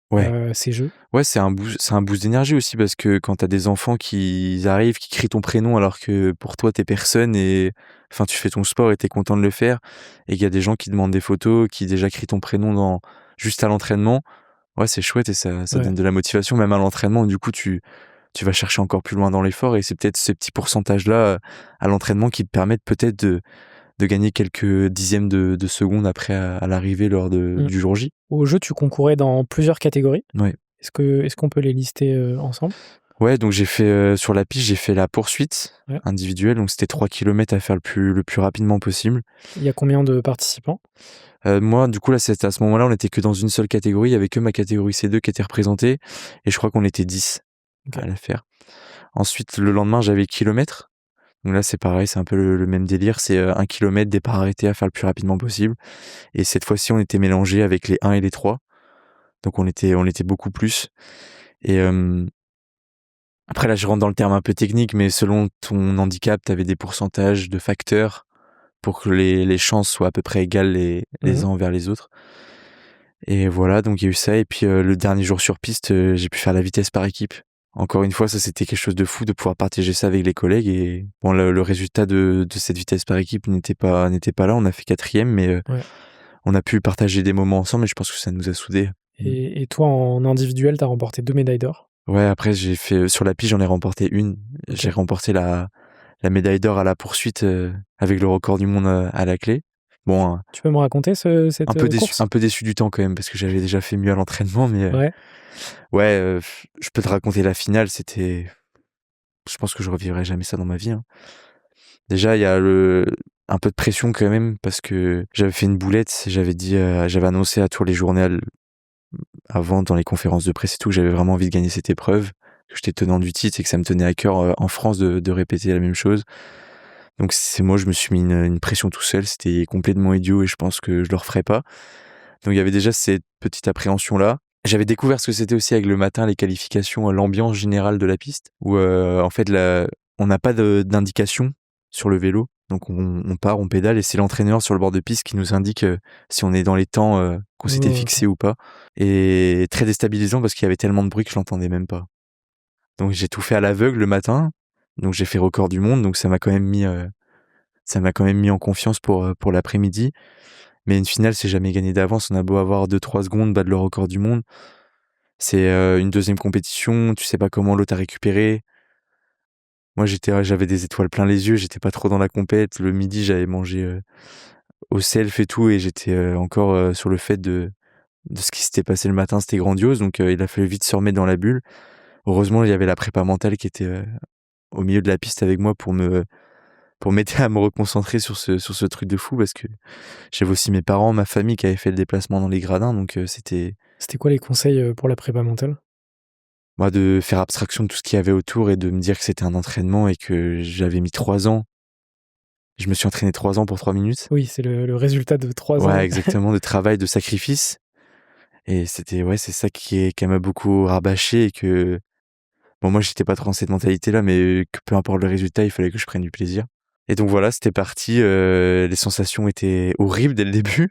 Ouais. ces jeux. Ouais, c'est un boost d'énergie aussi parce que quand t'as des enfants qui arrivent, qui crient ton prénom alors que pour toi t'es personne et enfin tu fais ton sport et t'es content de le faire et qu'il y a des gens qui demandent des photos, qui déjà crient ton prénom juste à l'entraînement. Ouais, c'est chouette et ça Ouais. donne de la motivation même à l'entraînement. Du coup, tu vas chercher encore plus loin dans l'effort et c'est peut-être ces petits pourcentages-là à l'entraînement qui te permettent peut-être de gagner quelques dixièmes de secondes après à l'arrivée Mmh. du jour J. Au jeu, tu concourais dans plusieurs catégories. Ouais. Est-ce qu'on peut les lister, ensemble? Ouais, donc j'ai fait, sur la piste, j'ai fait la poursuite Ouais. individuelle, donc c'était 3 kilomètres à faire le plus rapidement possible. Il y a combien de participants? Moi, du coup, là, c'était à ce moment-là, on était que dans une seule catégorie, il y avait que ma catégorie C2 qui était représentée et je crois qu'on était 10 OK. à la faire. Ensuite, le lendemain, j'avais kilomètre. Donc là, c'est pareil, c'est un peu le même délire, c'est, 1 kilomètre, départ arrêté à faire le plus rapidement possible et cette fois-ci, on était mélangés avec les 1 et les 3. Donc on était beaucoup plus et après là, je rentre dans le terme un peu technique, mais selon ton handicap, tu avais des pourcentages de facteurs pour que les chances soient à peu près égales les Mmh. uns envers les autres. Et voilà, donc il y a eu ça. Et puis le dernier jour sur piste, j'ai pu faire la vitesse par équipe. Encore une fois, ça c'était quelque chose de fou de pouvoir partager ça avec les collègues. Et bon, le résultat de cette vitesse par équipe n'était pas là. On a fait quatrième, mais Ouais. on a pu partager des moments ensemble. Et je pense que ça nous a soudés. Et toi, en individuel, tu as remporté 2 médailles d'or. Ouais, après j'ai fait sur la piste, j'en ai remporté une. J'ai OK. remporté la médaille d'or à la poursuite avec le record du monde à la clé. Bon, Tu peux me raconter cette, course? un peu déçu du temps quand même parce que j'avais déjà fait mieux à l'entraînement, mais Ouais. ouais, je peux te raconter la finale. Je pense que je revivrai jamais ça dans ma vie, hein. Déjà, il y a un peu de pression quand même parce que j'avais fait une boulette. J'avais annoncé à tous les journaux avant dans les conférences de presse et tout que j'avais vraiment envie de gagner cette épreuve, que j'étais tenant du titre et que ça me tenait à cœur en France de répéter la même chose. Donc c'est moi, je me suis mis une pression tout seul. C'était complètement idiot et je pense que je le referai pas. Donc il y avait déjà cette petite appréhension-là. J'avais découvert ce que c'était aussi avec le matin, les qualifications, l'ambiance générale de la piste, où en fait on n'a pas d'indication sur le vélo. Donc on part, on pédale et c'est l'entraîneur sur le bord de piste qui nous indique si on est dans les temps qu'on s'était Oh, OK. fixé ou pas. Et très déstabilisant parce qu'il y avait tellement de bruit que je l'entendais même pas. Donc j'ai tout fait à l'aveugle le matin. Donc j'ai fait record du monde. Donc ça m'a quand même mis en confiance pour l'après-midi. Mais une finale, c'est jamais gagné d'avance. On a beau avoir 2-3 secondes, battre le record du monde. C'est une deuxième compétition, tu sais pas comment l'autre a récupéré. Moi, j'avais des étoiles plein les yeux, j'étais pas trop dans la compète. Le midi, j'avais mangé au self et tout, et j'étais encore sur le fait de ce qui s'était passé le matin, c'était grandiose. Donc il a fallu vite se remettre dans la bulle. Heureusement, il y avait la prépa mentale qui était au milieu de la piste avec moi pour m'aider à me reconcentrer sur ce truc de fou parce que j'avais aussi mes parents, ma famille qui avaient fait le déplacement dans les gradins, donc C'était quoi les conseils, pour la prépa mentale? moi, de faire abstraction de tout ce qu'il y avait autour et de me dire que c'était un entraînement et que j'avais mis 3 ans. Je me suis entraîné 3 ans pour 3 minutes. Oui, c'est le résultat de 3 Ouais, ans. exactement, de travail, de sacrifice et ouais, c'est ça qui m'a beaucoup rabâché et que bon, moi, j'étais pas trop dans cette mentalité-là, mais que peu importe le résultat, il fallait que je prenne du plaisir et donc voilà, c'était parti, les sensations étaient horribles dès le début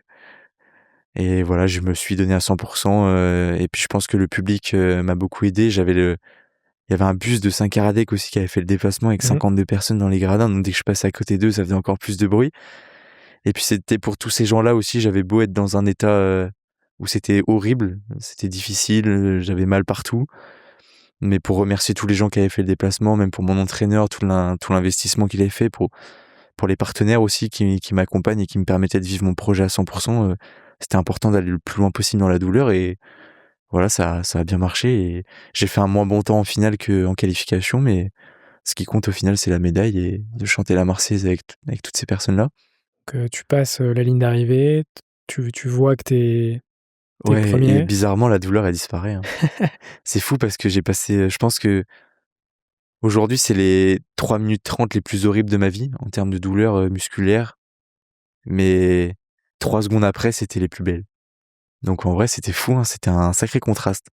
et voilà, je me suis donné à 100 et puis je pense que le public, m'a beaucoup aidé. Il y avait un bus de Saint-Caradec aussi qui avait fait le déplacement avec Mmh. 52 personnes dans les gradins, donc dès que je passais à côté d'eux, ça faisait encore plus de bruit. Et puis c'était pour tous ces gens-là aussi, j'avais beau être dans un état, où c'était horrible, c'était difficile, j'avais mal partout, mais pour remercier tous les gens qui avaient fait le déplacement, même pour mon entraîneur, tout l'investissement qu'il avait fait, pour les partenaires aussi qui m'accompagnent et qui me permettaient de vivre mon projet à 100 c'était important d'aller le plus loin possible dans la douleur et voilà, ça a bien marché et j'ai fait un moins bon temps en finale qu'en qualification, mais ce qui compte au final, c'est la médaille et de chanter la Marseillaise avec toutes ces personnes-là. Que tu passes, la ligne d'arrivée, tu vois que tu es Ouais et 1er. bizarrement, la douleur, elle disparaît, hein. C'est fou parce que j'ai passé, je pense que aujourd'hui, c'est les 3 minutes 30 les plus horribles de ma vie en termes de douleur, musculaire, mais 3 secondes après, c'était les plus belles. Donc en vrai, c'était fou, hein, c'était un sacré contraste.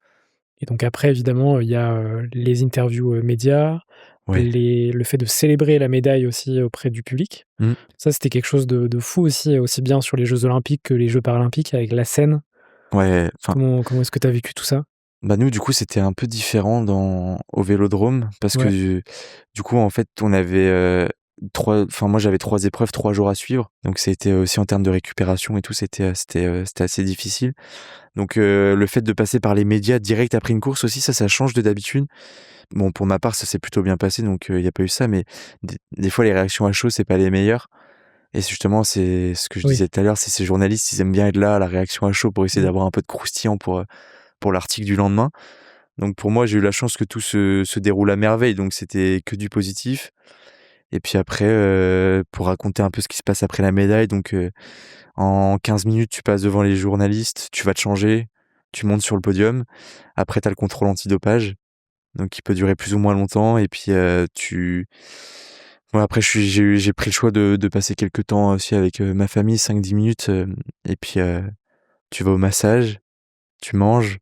Et donc après, évidemment, il y a les interviews médias, Ouais. le fait de célébrer la médaille aussi auprès du public. Mmh. Ça, c'était quelque chose de fou aussi bien sur les Jeux olympiques que les Jeux paralympiques avec la scène. Ouais, enfin, Comment est-ce que tu as vécu tout ça? bah, nous, du coup, c'était un peu différent au Vélodrome parce que Ouais, du coup, en fait, on avait, 3 enfin, moi, j'avais 3 épreuves, 3 jours à suivre. Donc c'était aussi en termes de récupération et tout, c'était assez difficile. Donc le fait de passer par les médias direct après une course aussi, ça change de d'habitude. Bon, pour ma part, ça s'est plutôt bien passé, donc il y a pas eu ça, mais des fois, les réactions à chaud, c'est pas les meilleures. Et justement, c'est ce que je oui. disais tout à l'heure, c'est ces journalistes, ils aiment bien être là à la réaction à chaud pour essayer Mmh. d'avoir un peu de croustillant pour l'article du lendemain. Donc pour moi, j'ai eu la chance que tout se déroule à merveille, donc c'était que du positif. Et puis après, pour raconter un peu ce qui se passe après la médaille, donc en 15 minutes, tu passes devant les journalistes, tu vas te changer, tu montes sur le podium. Après, tu as le contrôle antidopage, donc qui peut durer plus ou moins longtemps. Et puis ouais, après, j'ai pris le choix de passer quelques temps aussi avec ma famille, 5-10 minutes. Et puis tu vas au massage, tu manges,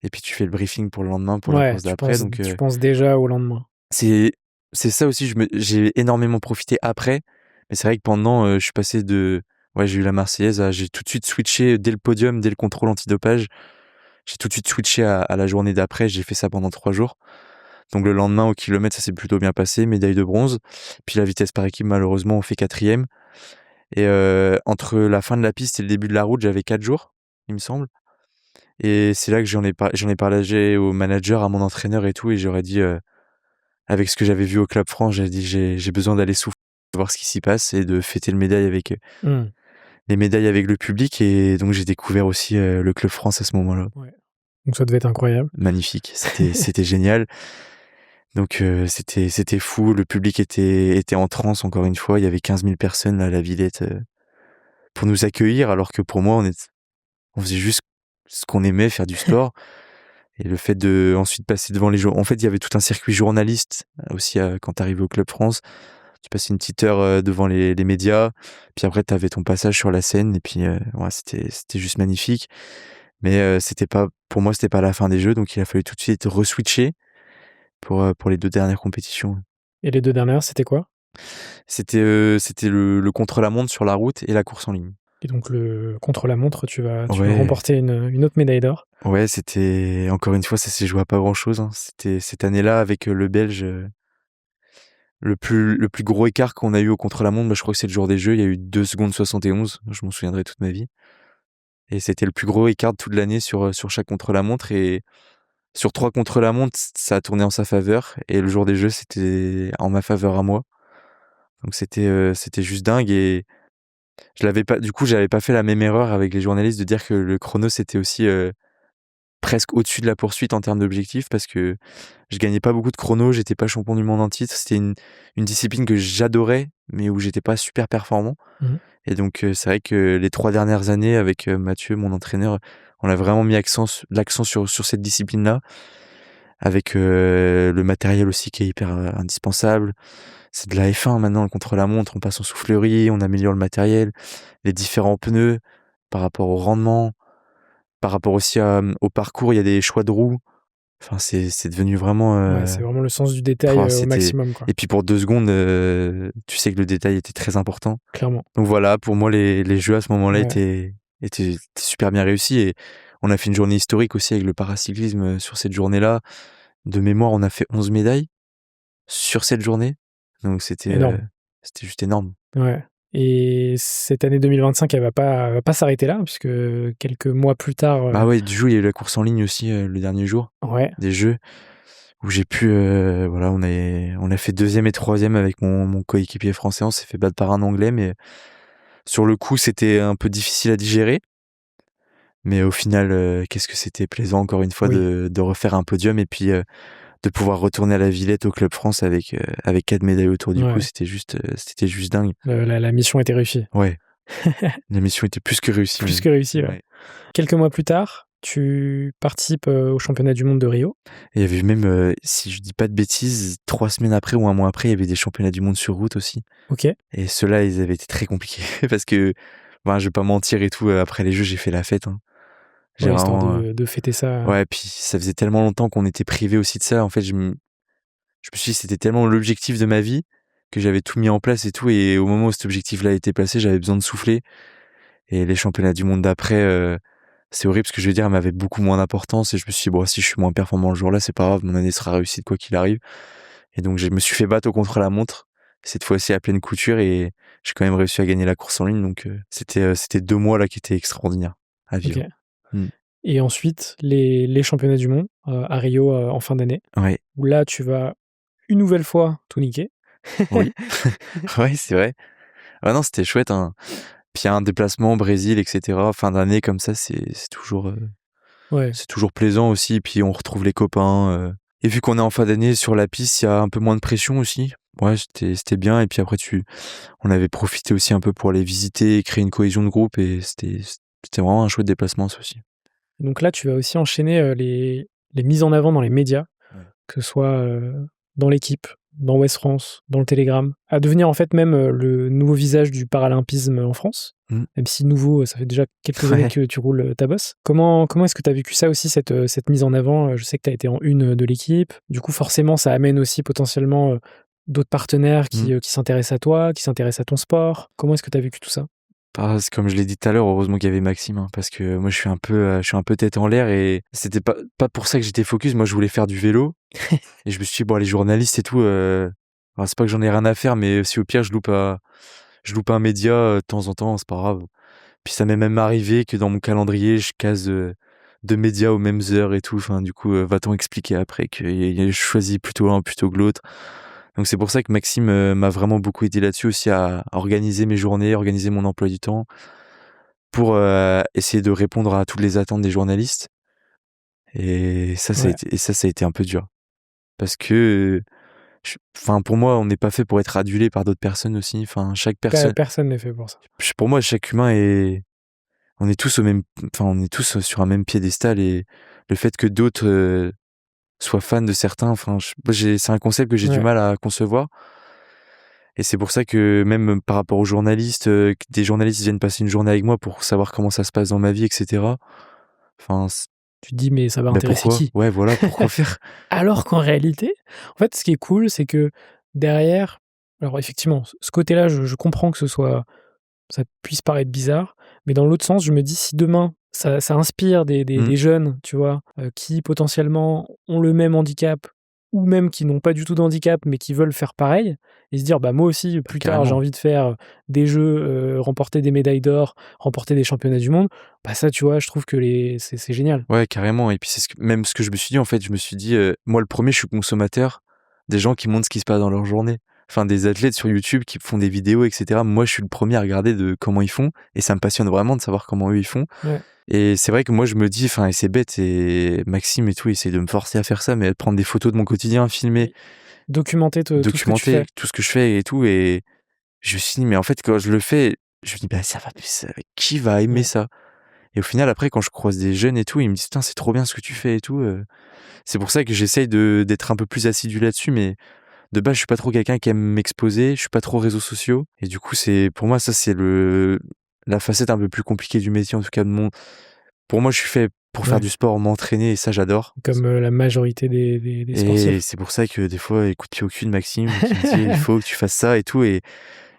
et puis tu fais le briefing pour le lendemain, pour la Ouais, course d'après. Donc tu penses déjà au lendemain. c'est c'est ça aussi, j'ai énormément profité après, mais c'est vrai que pendant, je suis passé de ouais, j'ai eu la Marseillaise à j'ai tout de suite switché dès le podium, dès le contrôle antidopage. J'ai tout de suite switché à la journée d'après, j'ai fait ça pendant 3 jours. Donc le lendemain au kilomètre, ça s'est plutôt bien passé, médaille de bronze. Puis la vitesse par équipe, malheureusement, on fait 4e. Et entre la fin de la piste et le début de la route, j'avais 4 jours, il me semble. Et c'est là que j'en ai partagé au manager, à mon entraîneur et tout, et j'aurais dit, avec ce que j'avais vu au Club France, j'ai dit: «J'ai besoin d'aller souffler, voir ce qui s'y passe et de fêter Mmh. les médailles avec le public». Et donc j'ai découvert aussi, le Club France à ce moment-là. Ouais. Donc ça devait être incroyable. Magnifique, c'était génial. Donc c'était fou, le public était en transe encore une fois. Il y avait 15 000 personnes là à la Villette, pour nous accueillir, alors que pour moi, on faisait juste ce qu'on aimait, faire du sport. Et le fait de ensuite passer devant les gens, en fait, il y avait tout un circuit journaliste aussi, quand tu arrivais au Club France. Tu passais une petite heure, devant les médias, puis après tu avais ton passage sur la scène, et puis ouais, c'était juste magnifique. Mais c'était pas pour moi, c'était pas la fin des Jeux, donc il a fallu tout de suite re-switcher pour les 2 dernières compétitions. Et les 2 dernières, c'était quoi? C'était le contre-la-montre sur la route et la course en ligne. Et donc le contre-la-montre, tu vas Ouais, remporter une autre médaille d'or. ouais, c'était encore une fois, ça s'est joué à pas grand-chose, hein. C'était cette année-là avec, le Belge, le plus gros écart qu'on a eu au contre-la-montre, bah, je crois que c'est le jour des Jeux, il y a eu 2 secondes 71, je m'en souviendrai toute ma vie. Et c'était le plus gros écart de toute l'année sur chaque contre-la-montre, et sur 3 contre-la-montre, ça a tourné en sa faveur, et le jour des Jeux, c'était en ma faveur à moi. Donc c'était juste dingue. Et j'avais pas fait la même erreur avec les journalistes de dire que le chrono, c'était aussi, presque au-dessus de la poursuite en termes d'objectifs, parce que je gagnais pas beaucoup de chrono, j'étais pas champion du monde en titre. C'était une discipline que j'adorais, mais où j'étais pas super performant. Mmh. Et donc c'est vrai que les 3 dernières années avec, Mathieu, mon entraîneur, on a vraiment mis l'accent sur cette discipline-là, avec, le matériel aussi qui est hyper, indispensable. C'est de la F1 maintenant, le contre-la-montre, on passe en soufflerie, on améliore le matériel, les différents pneus par rapport au rendement, par rapport aussi au parcours, il y a des choix de roues. Enfin, c'est devenu vraiment, Ouais, c'est vraiment le sens du détail, au c'était. maximum, quoi, Et puis pour 2 secondes, tu sais que le détail était très important. clairement. Donc voilà, pour moi, les jeux à ce moment-là Ouais. étaient super bien réussis. Et on a fait une journée historique aussi avec le paracyclisme, sur cette journée-là. De mémoire, on a fait 11 médailles sur cette journée. Donc Énorme. c'était juste énorme. Ouais. Et cette année 2025, elle va pas s'arrêter là, puisque quelques mois plus tard, Bah ouais, du coup, il y a eu la course en ligne aussi, le dernier jour ouais, des Jeux, où j'ai pu, voilà, on a fait 2e et 3e avec mon coéquipier français. On s'est fait battre par un Anglais, mais sur le coup, c'était un peu difficile à digérer. Mais au final, qu'est-ce que c'était plaisant encore une fois oui, de refaire un podium, et puis, de pouvoir retourner à la Villette au Club France avec 4 médailles autour du cou. ouais, C'était juste dingue. la mission était réussie. Ouais, la mission était plus que réussie Plus même. que réussie, ouais. Ouais. Quelques mois plus tard, tu participes, aux championnats du monde de Rio. Et il y avait même, si je dis pas de bêtises, 3 semaines après ou un mois après, il y avait des championnats du monde sur route aussi. OK. Et ceux-là, ils avaient été très compliqués parce que, ben, je vais pas mentir et tout, après les Jeux, j'ai fait la fête, hein. J'ai histoire vraiment, de fêter ça. ouais, puis ça faisait tellement longtemps qu'on était privés aussi de ça. En fait, je me suis dit, c'était tellement l'objectif de ma vie que j'avais tout mis en place et tout. Et au moment où cet objectif-là a été placé, j'avais besoin de souffler. Et les championnats du monde d'après, c'est horrible ce que je veux dire, m'avaient beaucoup moins d'importance. Et je me suis dit, bon, si je suis moins performant le jour-là, c'est pas grave, mon année sera réussie quoi qu'il arrive. Et donc, je me suis fait battre au contre-la-montre, cette fois-ci à pleine couture. Et j'ai quand même réussi à gagner la course en ligne. Donc, c'était 2 mois là qui étaient extraordinaires à Ok. vivre. Mm. Et ensuite, les championnats du monde à Rio en fin d'année, Ouais, où là, tu vas une nouvelle fois tout niquer. oui, ouais, c'est vrai. Ah non, c'était chouette, hein. Puis un déplacement au Brésil, etc. Fin d'année comme ça, Ouais, c'est toujours plaisant aussi. Puis on retrouve les copains. Et vu qu'on est en fin d'année sur la piste, il y a un peu moins de pression aussi. Ouais, c'était bien. Et puis après, on avait profité aussi un peu pour aller visiter, créer une cohésion de groupe. Et c'était vraiment un chouette déplacement, ça aussi. donc là, tu vas aussi enchaîner les mises en avant dans les médias, Ouais. que ce soit dans l'équipe, dans Ouest France, dans le Télégramme, à devenir en fait même le nouveau visage du paralympisme en France. Mm. Même si nouveau, ça fait déjà quelques années Ouais. que tu roules ta bosse. Comment est-ce que tu as vécu ça aussi, cette mise en avant? Je sais que tu as été en une de l'équipe. Du coup, forcément, ça amène aussi potentiellement d'autres partenaires Mm. qui s'intéressent à toi, qui s'intéressent à ton sport. Comment est-ce que tu as vécu tout ça? Comme je l'ai dit tout à l'heure, heureusement qu'il y avait Maxime, hein, parce que moi je suis un peu tête en l'air et c'était pas pour ça que j'étais focus. Moi je voulais faire du vélo et je me suis dit bon les journalistes et tout, alors, c'est pas que j'en ai rien à faire, mais si au pire je loupe un média de temps en temps, c'est pas grave. Puis ça m'est même arrivé que dans mon calendrier je case 2 médias aux mêmes heures et tout. Enfin du coup va-t-on expliquer après que je choisis plutôt l'un plutôt que l'autre. Donc c'est pour ça que Maxime m'a vraiment beaucoup aidé là-dessus aussi à organiser mes journées, organiser mon emploi du temps pour essayer de répondre à toutes les attentes des journalistes. Et Ouais, ça a été un peu dur parce que enfin pour moi on n'est pas fait pour être adulé par d'autres personnes aussi. Enfin chaque personne, personne n'est fait pour ça. pour moi chaque humain est, on est tous au même, enfin on est tous sur un même piédestal et le fait que d'autres soient fans de certains, enfin c'est un concept que j'ai du Ouais. mal à concevoir. Et c'est pour ça que même par rapport aux journalistes, que des journalistes viennent passer une journée avec moi pour savoir comment ça se passe dans ma vie, etc. Enfin, Tu te dis: «Mais ça va bah intéresser pourquoi? qui?» Ouais, voilà, pourquoi faire? Alors qu'en réalité, en fait, ce qui est cool, c'est que derrière alors effectivement, ce côté-là, je comprends que ça puisse paraître bizarre, mais dans l'autre sens, je me dis: «Si demain, ça inspire Mmh, des jeunes, tu vois, qui potentiellement ont le même handicap ou même qui n'ont pas du tout de handicap, mais qui veulent faire pareil» et se dire: «Bah, moi aussi, bah plus tard, j'ai carrément. envie de faire, des jeux, remporter des médailles d'or, remporter des championnats du monde», bah, ça, tu vois, je trouve que c'est génial. Ouais, carrément. Et puis c'est même ce que je me suis dit en fait, je me suis dit, moi le premier je suis consommateur des gens qui montrent ce qui se passe dans leur journée. Enfin des athlètes sur YouTube qui font des vidéos, etc. Moi je suis le premier à regarder de comment ils font et ça me passionne vraiment de savoir comment eux ils font. Ouais, Et c'est vrai que moi je me dis, enfin et c'est bête et Maxime et tout, essaie de me forcer à faire ça, mais à prendre des photos de mon quotidien, filmer, oui. Documenter te tout ce que tu documenter fais. tout ce que je fais et tout. Et je me suis dit, mais en fait, quand je le fais, je me dis, bah, qui va aimer Ouais. ça? Et au final, après, quand je croise des jeunes et tout, ils me disent, putain, c'est trop bien ce que tu fais et tout. C'est pour ça que j'essaye d'être un peu plus assidu là-dessus, mais de base, je suis pas trop quelqu'un qui aime m'exposer, je suis pas trop réseaux sociaux. Et du coup, pour moi, ça, c'est la facette un peu plus compliquée du métier, en tout cas pour moi, je suis fait pour faire Ouais, du sport, m'entraîner, et ça, j'adore. comme, la majorité des Et sportifs. c'est pour ça que des fois, coup de pied au cul de Maxime qui me dit il faut que tu fasses ça et tout. Et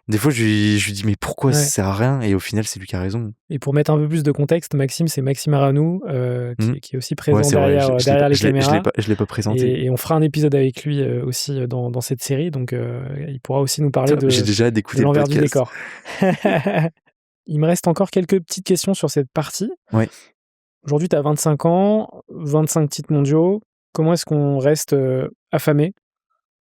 des fois, je lui dis mais pourquoi ça Ouais sert à rien? Et au final, c'est lui qui a raison. et pour mettre un peu plus de contexte, Maxime, c'est Maxime Aranou, Mmh. qui est aussi Ouais, présent c'est vrai, derrière, derrière les caméras je l'ai pas présenté. et on fera un épisode avec lui, aussi, dans cette série donc il pourra aussi nous parler Putain, j'ai déjà hâte de d'écouter le l'envers du podcast. décor. Il me reste encore quelques petites questions sur cette partie. Ouais, Aujourd'hui, tu as 25 ans, 25 titres mondiaux. Comment est-ce qu'on reste, affamé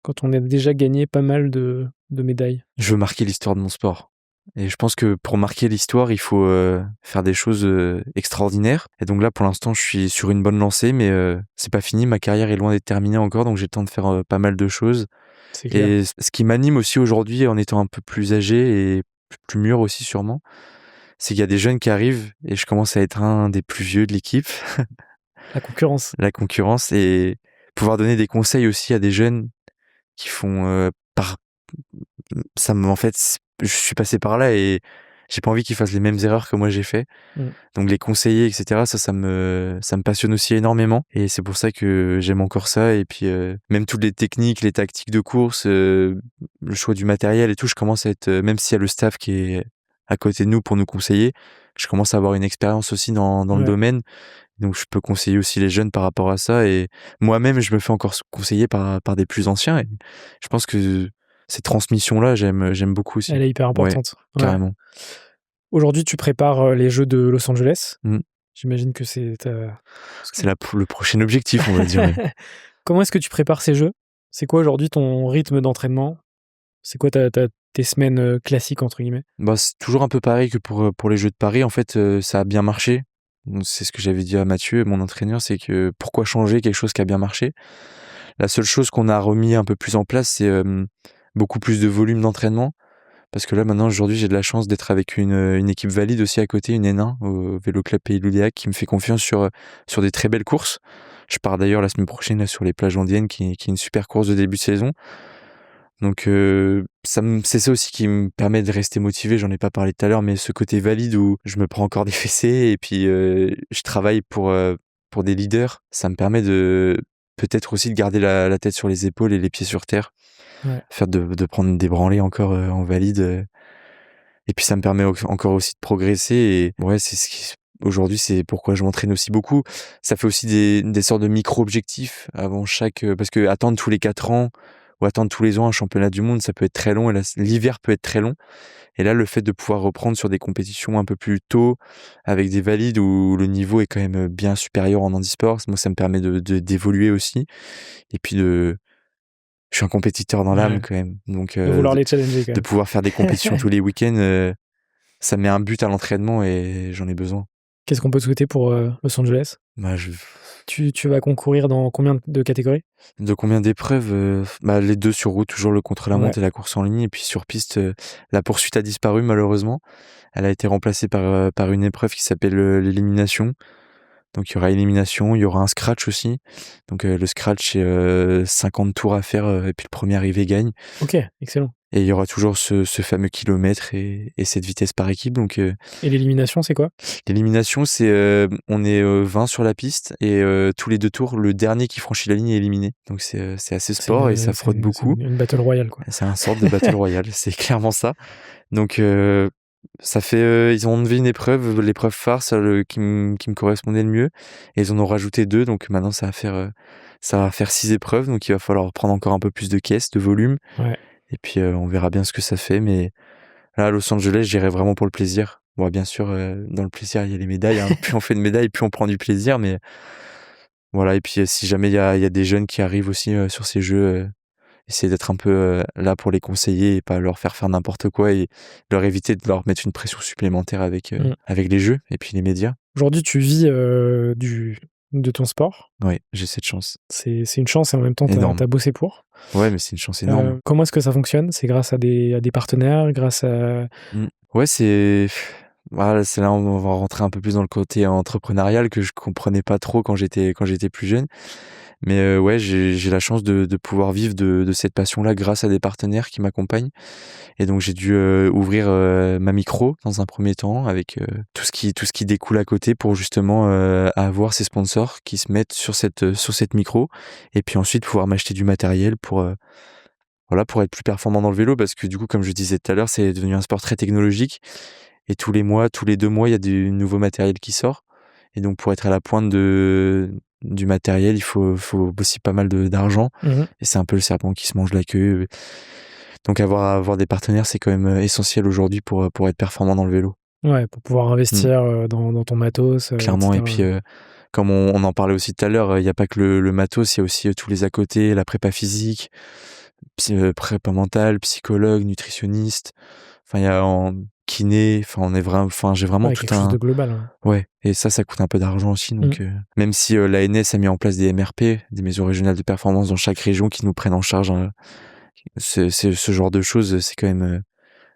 quand on a déjà gagné pas mal de médailles? je veux marquer l'histoire de mon sport. Et je pense que pour marquer l'histoire, il faut faire des choses extraordinaires. Et donc là, pour l'instant, je suis sur une bonne lancée, mais c'est pas fini. Ma carrière est loin d'être terminée encore, donc j'ai le temps de faire pas mal de choses. C'est clair. Et ce qui m'anime aussi aujourd'hui, en étant un peu plus âgé et plus mûr aussi sûrement, c'est qu'il y a des jeunes qui arrivent et je commence à être un des plus vieux de l'équipe, La concurrence. la concurrence, et pouvoir donner des conseils aussi à des jeunes qui font en fait, je suis passé par là et j'ai pas envie qu'ils fassent les mêmes erreurs que moi j'ai fait. Donc les conseiller, etc., ça me passionne aussi énormément. Et c'est pour ça que j'aime encore ça. Et puis même toutes les techniques, les tactiques de course, le choix du matériel et tout, je commence à être, même s'il y a le staff qui est à côté de nous pour nous conseiller, je commence à avoir une expérience aussi dans le domaine. Donc je peux conseiller aussi les jeunes par rapport à ça. Et moi-même, je me fais encore conseiller par des plus anciens. Et je pense que cette transmission-là, j'aime beaucoup aussi. Elle est hyper importante. Ouais, carrément. Aujourd'hui, tu prépares les Jeux de Los Angeles. J'imagine que c'est le prochain objectif, on va dire. Comment est-ce que tu prépares ces Jeux? C'est quoi aujourd'hui ton rythme d'entraînement? C'est quoi tes semaines classiques, entre guillemets? C'est toujours un peu pareil que pour les Jeux de Paris. En fait, ça a bien marché. Donc, c'est ce que j'avais dit à Mathieu, mon entraîneur, c'est que pourquoi changer quelque chose qui a bien marché? La seule chose qu'on a remis un peu plus en place, c'est beaucoup plus de volume d'entraînement. Parce que là, maintenant, aujourd'hui, j'ai de la chance d'être avec une équipe valide aussi à côté, une N1 au Vélo Club Pays Loudéac, qui me fait confiance sur des très belles courses. Je pars d'ailleurs la semaine prochaine là, sur les plages andiennes, qui est une super course de début de saison. Donc c'est ça aussi qui me permet de rester motivé, j'en ai pas parlé tout à l'heure, mais ce côté valide où je me prends encore des fessées et puis je travaille pour des leaders, ça me permet de peut-être aussi de garder la tête sur les épaules et les pieds sur terre, faire de prendre des branlées encore en valide. Et puis ça me permet encore aussi de progresser. Et ouais, c'est ce qui aujourd'hui, c'est pourquoi je m'entraîne aussi beaucoup. Ça fait aussi des sortes de micro-objectifs avant chaque, parce que attendre tous les 4 ans ou attendre tous les ans un championnat du monde, ça peut être très long, et l'hiver peut être très long. Et là, le fait de pouvoir reprendre sur des compétitions un peu plus tôt, avec des valides où le niveau est quand même bien supérieur en handisport, moi, ça me permet d'évoluer aussi. Et puis je suis un compétiteur dans l'âme quand même. Donc, de vouloir les challenger quand même. De pouvoir faire des compétitions tous les week-ends, ça met un but à l'entraînement et j'en ai besoin. Qu'est-ce qu'on peut te souhaiter pour Los Angeles? Tu vas concourir dans combien de catégories? De combien d'épreuves? Les 2 sur route, toujours le contre-la-montre et la course en ligne. Et puis sur piste, la poursuite a disparu malheureusement. Elle a été remplacée par une épreuve qui s'appelle l'élimination. Donc il y aura élimination, il y aura un scratch aussi. Donc le scratch, c'est 50 tours à faire et puis le premier arrivé gagne. Ok, excellent. Et il y aura toujours ce fameux kilomètre et cette vitesse par équipe. Donc, et l'élimination, c'est quoi? L'élimination, c'est on est 20 sur la piste et tous les 2 tours, le dernier qui franchit la ligne est éliminé. Donc c'est assez sport et ça frotte beaucoup. C'est une battle royale, quoi. C'est une sorte de battle royale, c'est clairement ça. Donc ça fait ils ont enlevé une épreuve, l'épreuve phare, celle qui me correspondait le mieux, et ils en ont rajouté 2. Donc maintenant ça va faire 6 épreuves. Donc il va falloir prendre encore un peu plus de caisse, de volume. Et puis on verra bien ce que ça fait. Mais là, à Los Angeles, j'irai vraiment pour le plaisir. Bon, bien sûr, dans le plaisir, il y a les médailles. Hein. Plus on fait de médailles, plus on prend du plaisir. Mais voilà. Et puis si jamais il y a des jeunes qui arrivent aussi sur ces jeux, essayer d'être un peu là pour les conseiller et pas leur faire n'importe quoi, et leur éviter de leur mettre une pression supplémentaire avec les jeux et puis les médias. Aujourd'hui, tu vis de ton sport. Oui, j'ai cette chance. C'est une chance et en même temps, t'as bossé pour. Ouais, mais c'est une chance énorme. Comment est-ce que ça fonctionne? C'est grâce à des partenaires, grâce à... Ouais, c'est là on va rentrer un peu plus dans le côté entrepreneurial que je comprenais pas trop quand j'étais plus jeune. Mais ouais, j'ai la chance de pouvoir vivre de cette passion-là grâce à des partenaires qui m'accompagnent. Et donc j'ai dû ouvrir ma micro dans un premier temps avec tout ce qui découle à côté pour justement avoir ces sponsors qui se mettent sur cette micro, et puis ensuite pouvoir m'acheter du matériel pour être plus performant dans le vélo, parce que du coup, comme je disais tout à l'heure, c'est devenu un sport très technologique et tous les mois, tous les 2 mois, il y a du nouveau matériel qui sort. Et donc pour être à la pointe du matériel, il faut aussi pas mal d'argent. Et c'est un peu le serpent qui se mange la queue. Donc avoir des partenaires, c'est quand même essentiel aujourd'hui pour être performant dans le vélo. Ouais, pour pouvoir investir dans ton matos. Clairement, etc. Et puis comme on en parlait aussi tout à l'heure, il n'y a pas que le matos, il y a aussi tous les à côté, la prépa physique, prépa mentale, psychologue, nutritionniste. Enfin, il y a kiné. Enfin, j'ai vraiment tout quelque chose de global. Hein. Ouais, et ça coûte un peu d'argent aussi. Donc même si l'ANS a mis en place des MRP, des maisons régionales de performance dans chaque région qui nous prennent en charge, ce genre de choses, c'est quand même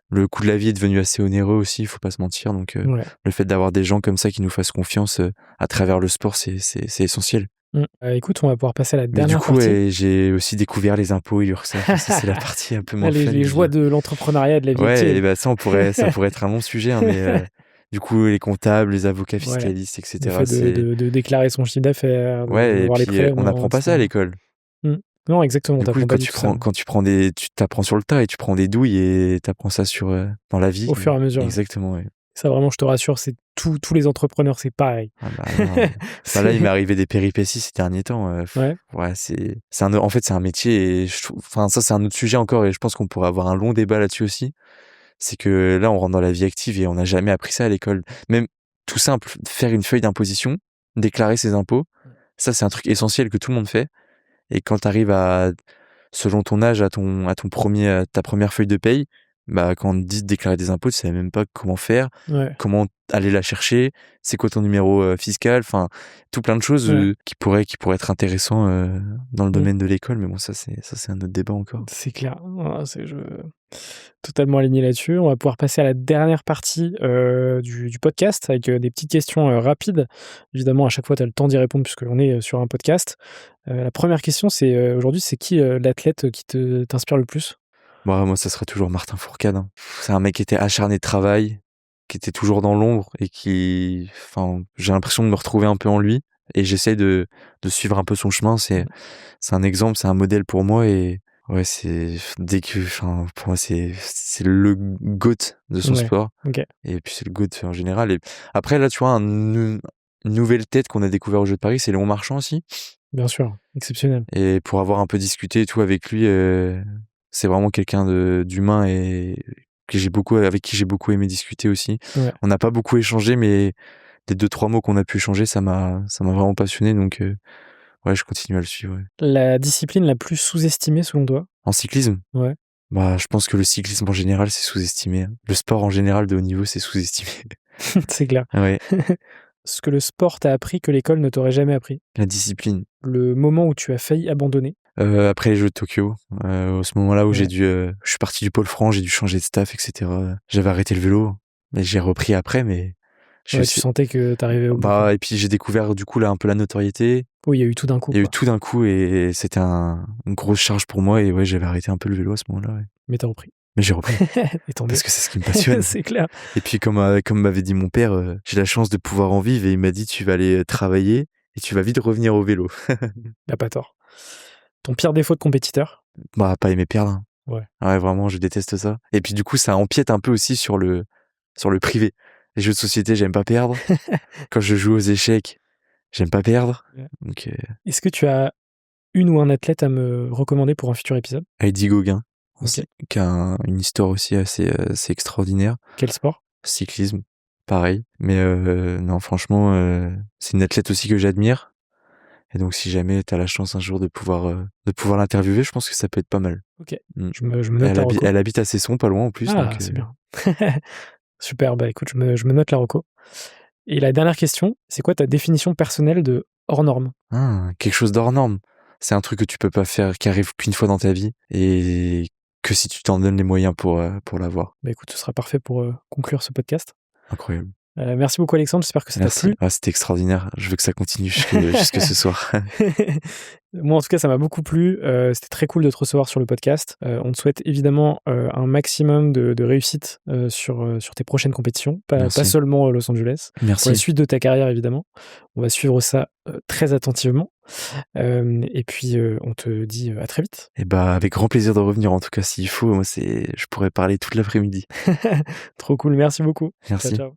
le coût de la vie est devenu assez onéreux aussi, il faut pas se mentir. Donc le fait d'avoir des gens comme ça qui nous fassent confiance à travers le sport, c'est essentiel. Écoute, on va pouvoir passer à la Mais du dernière coup, partie. j'ai aussi découvert les impôts et l'URSSAF. Ça, c'est la partie un peu moins Les fun les du joies de l'entrepreneuriat et de la vie ouais active. et bah, ça pourrait être un long sujet, hein, mais du coup, les comptables, les avocats Ouais, fiscalistes et le cetera, fait de c'est de de déclarer son chiffre d'affaires, de ouais et voir les puis, on prélèvements n'apprend et pas ça à cetera. l'école. Mmh. Non, exactement, on Du coup, t'apprend pas du tout ça, quand tu prends des tu t'apprends sur le tas et tu prends des douilles et tu apprends ça dans la vie. au fur et à mesure, ouais. Exactement, ouais. Ça vraiment, je te rassure, c'est tous les entrepreneurs, c'est pareil. Ah bah, non, bah, là, il m'est C'est arrivé des péripéties ces derniers temps, ouais, ouais, en fait, c'est un métier et je trouve enfin, ça, c'est un autre sujet encore et je pense qu'on pourrait avoir un long débat là-dessus aussi. C'est que là, on rentre dans la vie active et on n'a jamais appris ça à l'école. Même tout simple, faire une feuille d'imposition, déclarer ses impôts, ça, c'est un truc essentiel que tout le monde fait et quand tu arrives à selon ton âge à ta première feuille de paye, bah, quand on te dit de déclarer des impôts, tu savais même pas comment faire, ouais, comment aller la chercher, c'est quoi ton numéro, fiscal, enfin, tout plein de choses, ouais. qui pourraient être intéressants, dans le Mmh. domaine de l'école, mais bon, ça, c'est un autre débat encore. C'est clair. Ah, c'est je totalement aligné là-dessus. On va pouvoir passer à la dernière partie, du podcast avec, des petites questions, rapides. Évidemment, à chaque fois, tu as le temps d'y répondre puisqu'on est, sur un podcast. La première question, c'est, aujourd'hui, c'est qui, l'athlète qui t'inspire le plus? Bah, moi, ça sera toujours Martin Fourcade, hein. C'est un mec qui était acharné de travail, qui était toujours dans l'ombre et enfin, j'ai l'impression de me retrouver un peu en lui et j'essaie de suivre un peu son chemin. Mmh. C'est un exemple, c'est un modèle pour moi et ouais, enfin, pour moi, c'est le GOAT de son Ouais, sport OK, et puis c'est le GOAT en général et après là, tu vois, une nouvelle tête qu'on a découvert aux Jeux de Paris, c'est Léon Marchand aussi bien sûr, exceptionnel. et pour avoir un peu discuté et tout avec lui, c'est vraiment quelqu'un d'humain et avec qui j'ai beaucoup aimé discuter aussi. Ouais. On n'a pas beaucoup échangé, mais les 2-3 mots qu'on a pu échanger, ça m'a vraiment passionné donc ouais, je continue à le suivre, ouais. La discipline la plus sous-estimée selon toi? En cyclisme? Ouais, Bah, je pense que le cyclisme en général, c'est sous-estimé, hein. Le sport en général de haut niveau, c'est sous-estimé. c'est clair. Ouais, Ce que le sport t'a appris que l'école ne t'aurait jamais appris? la discipline. Le moment où tu as failli abandonner? Après les Jeux de Tokyo, ce moment-là où Ouais. je suis parti du pôle France, j'ai dû changer de staff et cetera. J'avais arrêté le vélo, mais j'ai repris après, mais je Ouais, tu sais sentais que tu arrivais au bout, quoi. bah et puis j'ai découvert du coup là un peu la notoriété. Oui, il y a eu tout d'un coup, Il y a eu quoi. tout d'un coup et c'était une grosse charge pour moi et ouais, j'avais arrêté un peu le vélo à ce moment-là, ouais. Mais tu as repris. Mais j'ai repris Et tant mieux. parce que c'est ce qui me passionne C'est clair. et puis comme m'avait dit mon père, j'ai la chance de pouvoir en vivre et il m'a dit: «Tu vas aller, travailler et tu vas vite revenir au vélo». Tu as pas tort. Ton pire défaut de compétiteur? Bah, pas aimer perdre, hein. Ouais. Ouais, vraiment, je déteste ça et puis du coup, ça empiète un peu aussi sur le privé. Les jeux de société, j'aime pas perdre. Quand je joue aux échecs, j'aime pas perdre. Ouais. Donc Est-ce que tu as une ou un athlète à me recommander pour un futur épisode? Heidi Gauguin OK. aussi, qui a une histoire aussi assez extraordinaire. Quel sport? Cyclisme, pareil. Mais non, franchement, c'est une athlète aussi que j'admire et donc si jamais tu as la chance un jour de pouvoir l'interviewer, je pense que ça peut être pas mal. OK. Mmh. Je me note la reco. Elle habite à Cesson, pas loin en plus, Ah, donc c'est bien. Super, bah, écoute, je me note la reco. Et la dernière question, c'est quoi ta définition personnelle de hors norme? quelque chose d'hors norme. C'est un truc que tu peux pas faire, qui arrive qu'une fois dans ta vie et que si tu t'en donnes les moyens pour l'avoir. Bah, écoute, ce sera parfait pour, conclure ce podcast. Incroyable. Merci beaucoup Alexandre, j'espère que ça t'a Merci. plu. Ah, c'était extraordinaire. Je veux que ça continue jusque ce soir. Moi, en tout cas, ça m'a beaucoup plu. C'était très cool de te recevoir sur le podcast. On te souhaite évidemment un maximum de réussite sur tes prochaines compétitions, pas Merci. seulement Los Angeles. Pour la Merci. suite de ta carrière, évidemment. On va suivre ça très attentivement. Et puis, on te dit à très vite. Et bah, avec grand plaisir de revenir en tout cas s'il faut. Moi, je pourrais parler toute l'après-midi. Trop cool, merci beaucoup. Ciao, Merci. ciao.